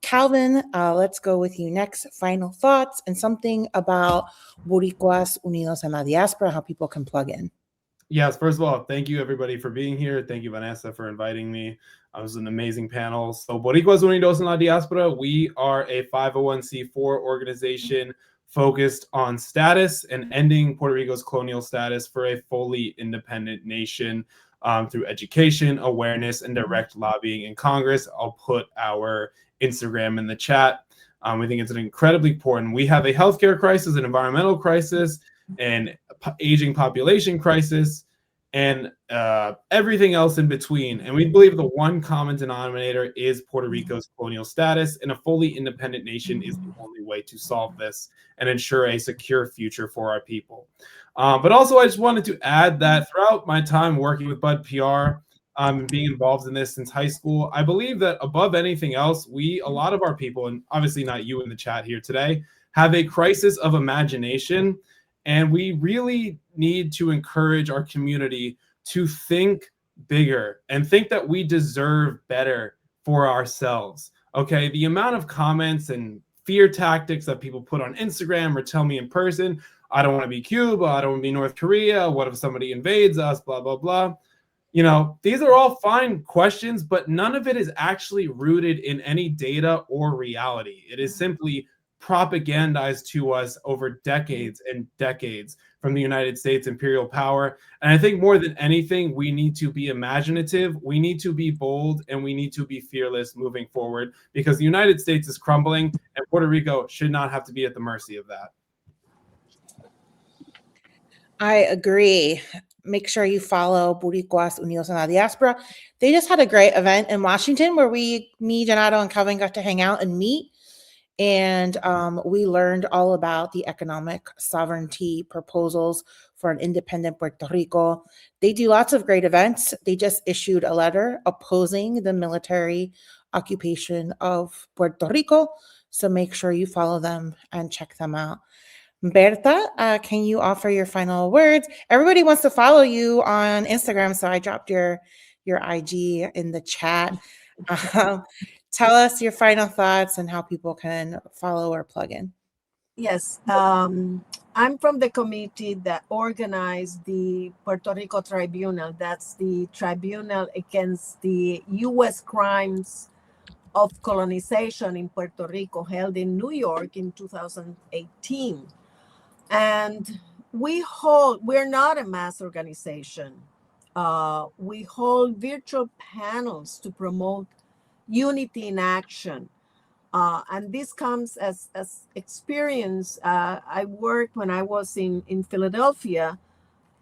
[SPEAKER 1] Calvin, let's go with you next. Final thoughts and something about Boricuas Unidos en la Diáspora, how people can plug in.
[SPEAKER 2] Yes, first of all, thank you everybody for being here. Thank you, Vanessa, for inviting me. It was an amazing panel. So Boricuas Unidos en la Diáspora, we are a 501c4 organization focused on status and ending Puerto Rico's colonial status for a fully independent nation through education, awareness, and direct lobbying in Congress. I'll put our Instagram in the chat. We think it's an incredibly important. We have a healthcare crisis, an environmental crisis, an aging population crisis, and everything else in between. And we believe the one common denominator is Puerto Rico's colonial status, and a fully independent nation is the only way to solve this and ensure a secure future for our people. But also, I just wanted to add that throughout my time working with Bud PR and being involved in this since high school, I believe that above anything else, a lot of our people, and obviously not you in the chat here today, have a crisis of imagination. And we really need to encourage our community to think bigger and think that we deserve better for ourselves. Okay, the amount of comments and fear tactics that people put on Instagram or tell me in person, I don't want to be Cuba, I don't want to be North Korea, what if somebody invades us, blah, blah, blah. These are all fine questions, but none of it is actually rooted in any data or reality. It is simply propagandized to us over decades and decades from the United States imperial power. And I think more than anything, we need to be imaginative, we need to be bold, and we need to be fearless moving forward, because the United States is crumbling and Puerto Rico should not have to be at the mercy of that.
[SPEAKER 1] I agree. Make sure you follow Boricuas Unidos en la Diáspora. They just had a great event in Washington where me, Jenaro, and Calvin got to hang out and meet. And we learned all about the economic sovereignty proposals for an independent Puerto Rico. They do lots of great events. They just issued a letter opposing the military occupation of Puerto Rico. So make sure you follow them and check them out. Berta, can you offer your final words? Everybody wants to follow you on Instagram, so I dropped your IG in the chat. Tell us your final thoughts and how people can follow or plug in.
[SPEAKER 3] Yes, I'm from the committee that organized the Puerto Rico Tribunal. That's the tribunal against the U.S. crimes of colonization in Puerto Rico, held in New York in 2018. And we're not a mass organization. We hold virtual panels to promote unity in action. And this comes as experience. I worked when I was in Philadelphia.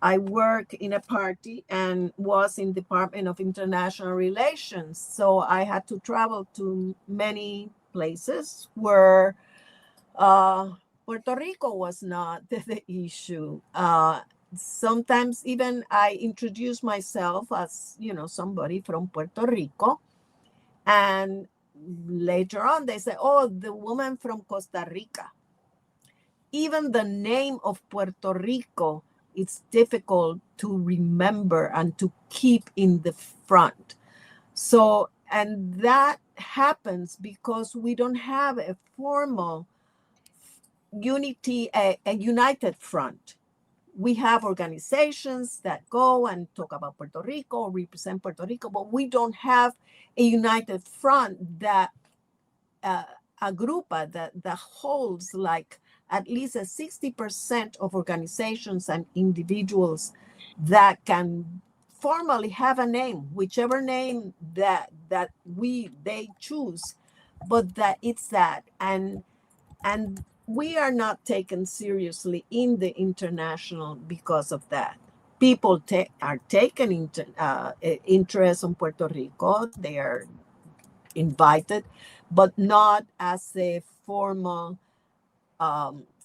[SPEAKER 3] I worked in a party and was in Department of International Relations. So I had to travel to many places where Puerto Rico was not the issue. Sometimes even I introduced myself as, somebody from Puerto Rico. And later on, they say, oh, the woman from Costa Rica. Even the name of Puerto Rico, it's difficult to remember and to keep in the front. So, and that happens because we don't have a formal unity, a united front. We have organizations that go and talk about Puerto Rico, represent Puerto Rico, but we don't have a united front that agrupa that holds like at least 60% of organizations and individuals that can formally have a name, whichever name that they choose, but that it's that. And we are not taken seriously in the international because of that. People are taken interest in Puerto Rico. They are invited, but not as a formal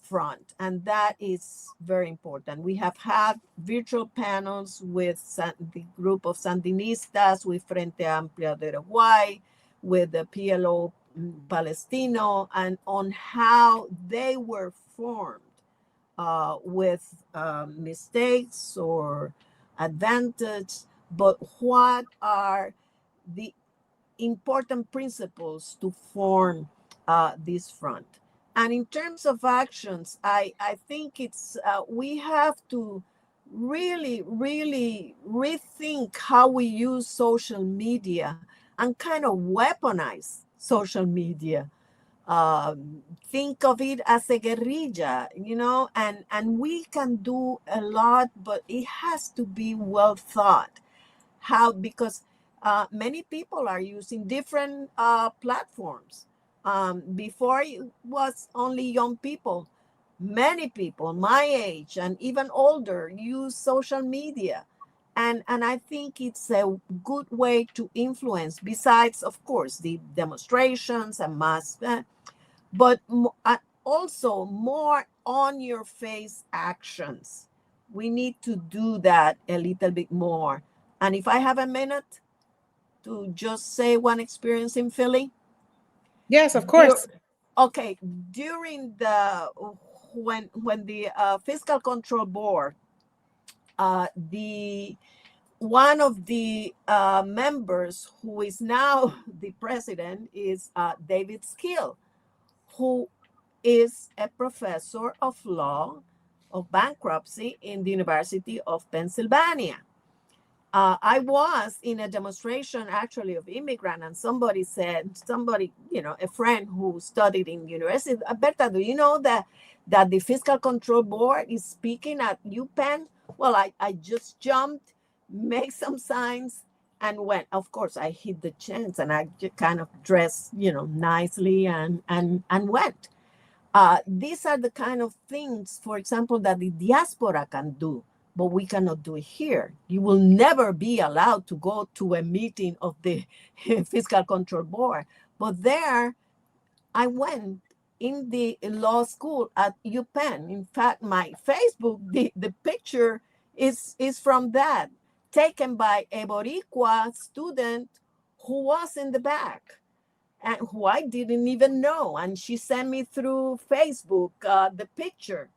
[SPEAKER 3] front. And that is very important. We have had virtual panels with the group of Sandinistas, with Frente Amplio de Uruguay, with the PLO Palestino, and on how they were formed with mistakes or advantage, but what are the important principles to form this front. And in terms of actions, I think it's we have to really rethink how we use social media and kind of weaponize social media. Think of it as a guerrilla, and we can do a lot, but it has to be well thought. Because many people are using different platforms. Before it was only young people. Many people my age and even older use social media. And I think it's a good way to influence, besides, of course, the demonstrations and mass, but also more on your face actions. We need to do that a little bit more. And if I have a minute to just say one experience in Philly.
[SPEAKER 1] Yes, of course.
[SPEAKER 3] Okay, during when the Fiscal Control Board, one of the members who is now the president is David Skill, who is a professor of law of bankruptcy in the University of Pennsylvania. I was in a demonstration actually of immigrant, and somebody, a friend who studied in university, Berta, do you know that the Fiscal Control Board is speaking at UPenn? Well, I just jumped, made some signs, and went. Of course, I hit the chance, and I just kind of dressed, nicely and went. These are the kind of things, for example, that the diaspora can do, but we cannot do it here. You will never be allowed to go to a meeting of the Fiscal Control Board. But there, I went in the law school at UPenn. In fact, my Facebook, the picture is from that, taken by a Boricua student who was in the back and who I didn't even know. And she sent me through Facebook the picture.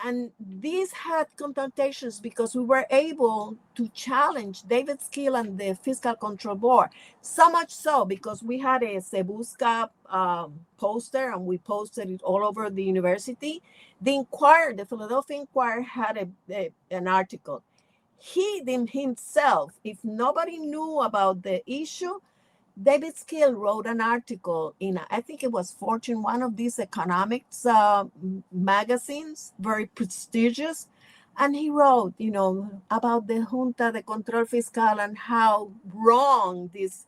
[SPEAKER 3] And these had confrontations because we were able to challenge David Skill and the Fiscal Control Board. So much so because we had a Se Busca poster and we posted it all over the university. The Inquirer, the Philadelphia Inquirer, had an article. He himself, if nobody knew about the issue, David Skill wrote an article in, I think it was Fortune, one of these economics magazines, very prestigious. And he wrote, about the Junta de Control Fiscal and how wrong these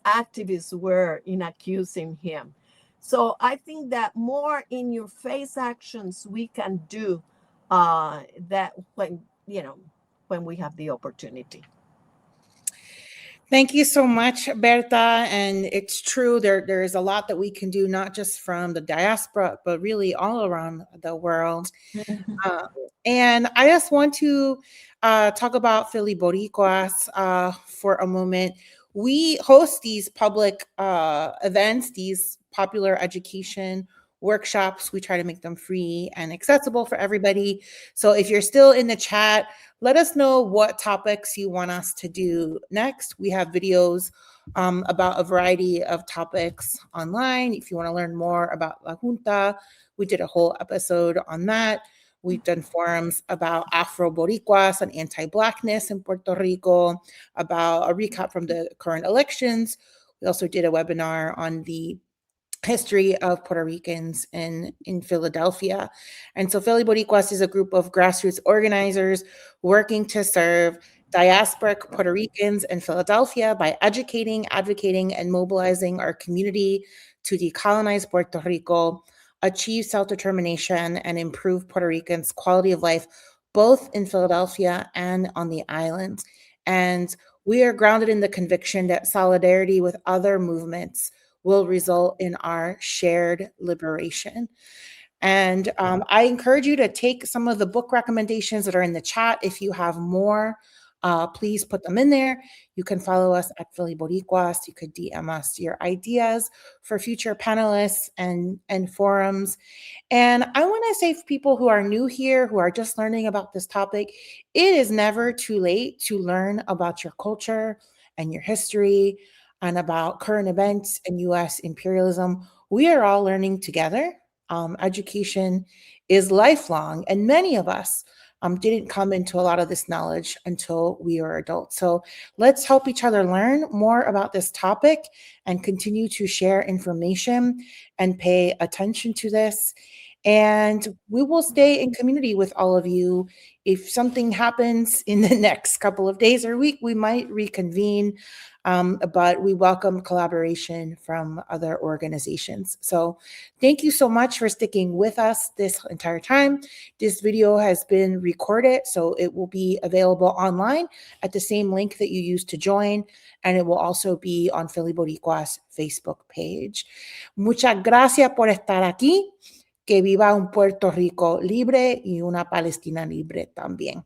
[SPEAKER 3] activists were in accusing him. So I think that more in your face actions we can do that when we have the opportunity.
[SPEAKER 1] Thank you so much, Berta. And it's true, there is a lot that we can do, not just from the diaspora, but really all around the world. And I just want to talk about Philly Boricuas for a moment. We host these public events, these popular education workshops. We try to make them free and accessible for everybody. So if you're still in the chat, let us know what topics you want us to do next. We have videos about a variety of topics online. If you want to learn more about La Junta, we did a whole episode on that. We've done forums about Afro-Boricuas and anti-Blackness in Puerto Rico, about a recap from the current elections. We also did a webinar on the history of Puerto Ricans in Philadelphia. And so Philly Boricuas is a group of grassroots organizers working to serve diasporic Puerto Ricans in Philadelphia by educating, advocating, and mobilizing our community to decolonize Puerto Rico, achieve self-determination, and improve Puerto Ricans' quality of life, both in Philadelphia and on the island. And we are grounded in the conviction that solidarity with other movements will result in our shared liberation. And I encourage you to take some of the book recommendations that are in the chat. If you have more, please put them in there. You can follow us at Philly Boricuas. You could DM us your ideas for future panelists and forums. And I want to say for people who are new here, who are just learning about this topic, it is never too late to learn about your culture and your history and about current events and U.S. imperialism. We are all learning together. Education is lifelong, and many of us didn't come into a lot of this knowledge until we were adults. So let's help each other learn more about this topic and continue to share information and pay attention to this. And we will stay in community with all of you. If something happens in the next couple of days or week, we might reconvene. But we welcome collaboration from other organizations. So thank you so much for sticking with us this entire time. This video has been recorded, so it will be available online at the same link that you used to join, and it will also be on Philly Boricuas Facebook page. Muchas gracias por estar aquí. Que viva un Puerto Rico libre y una Palestina libre también.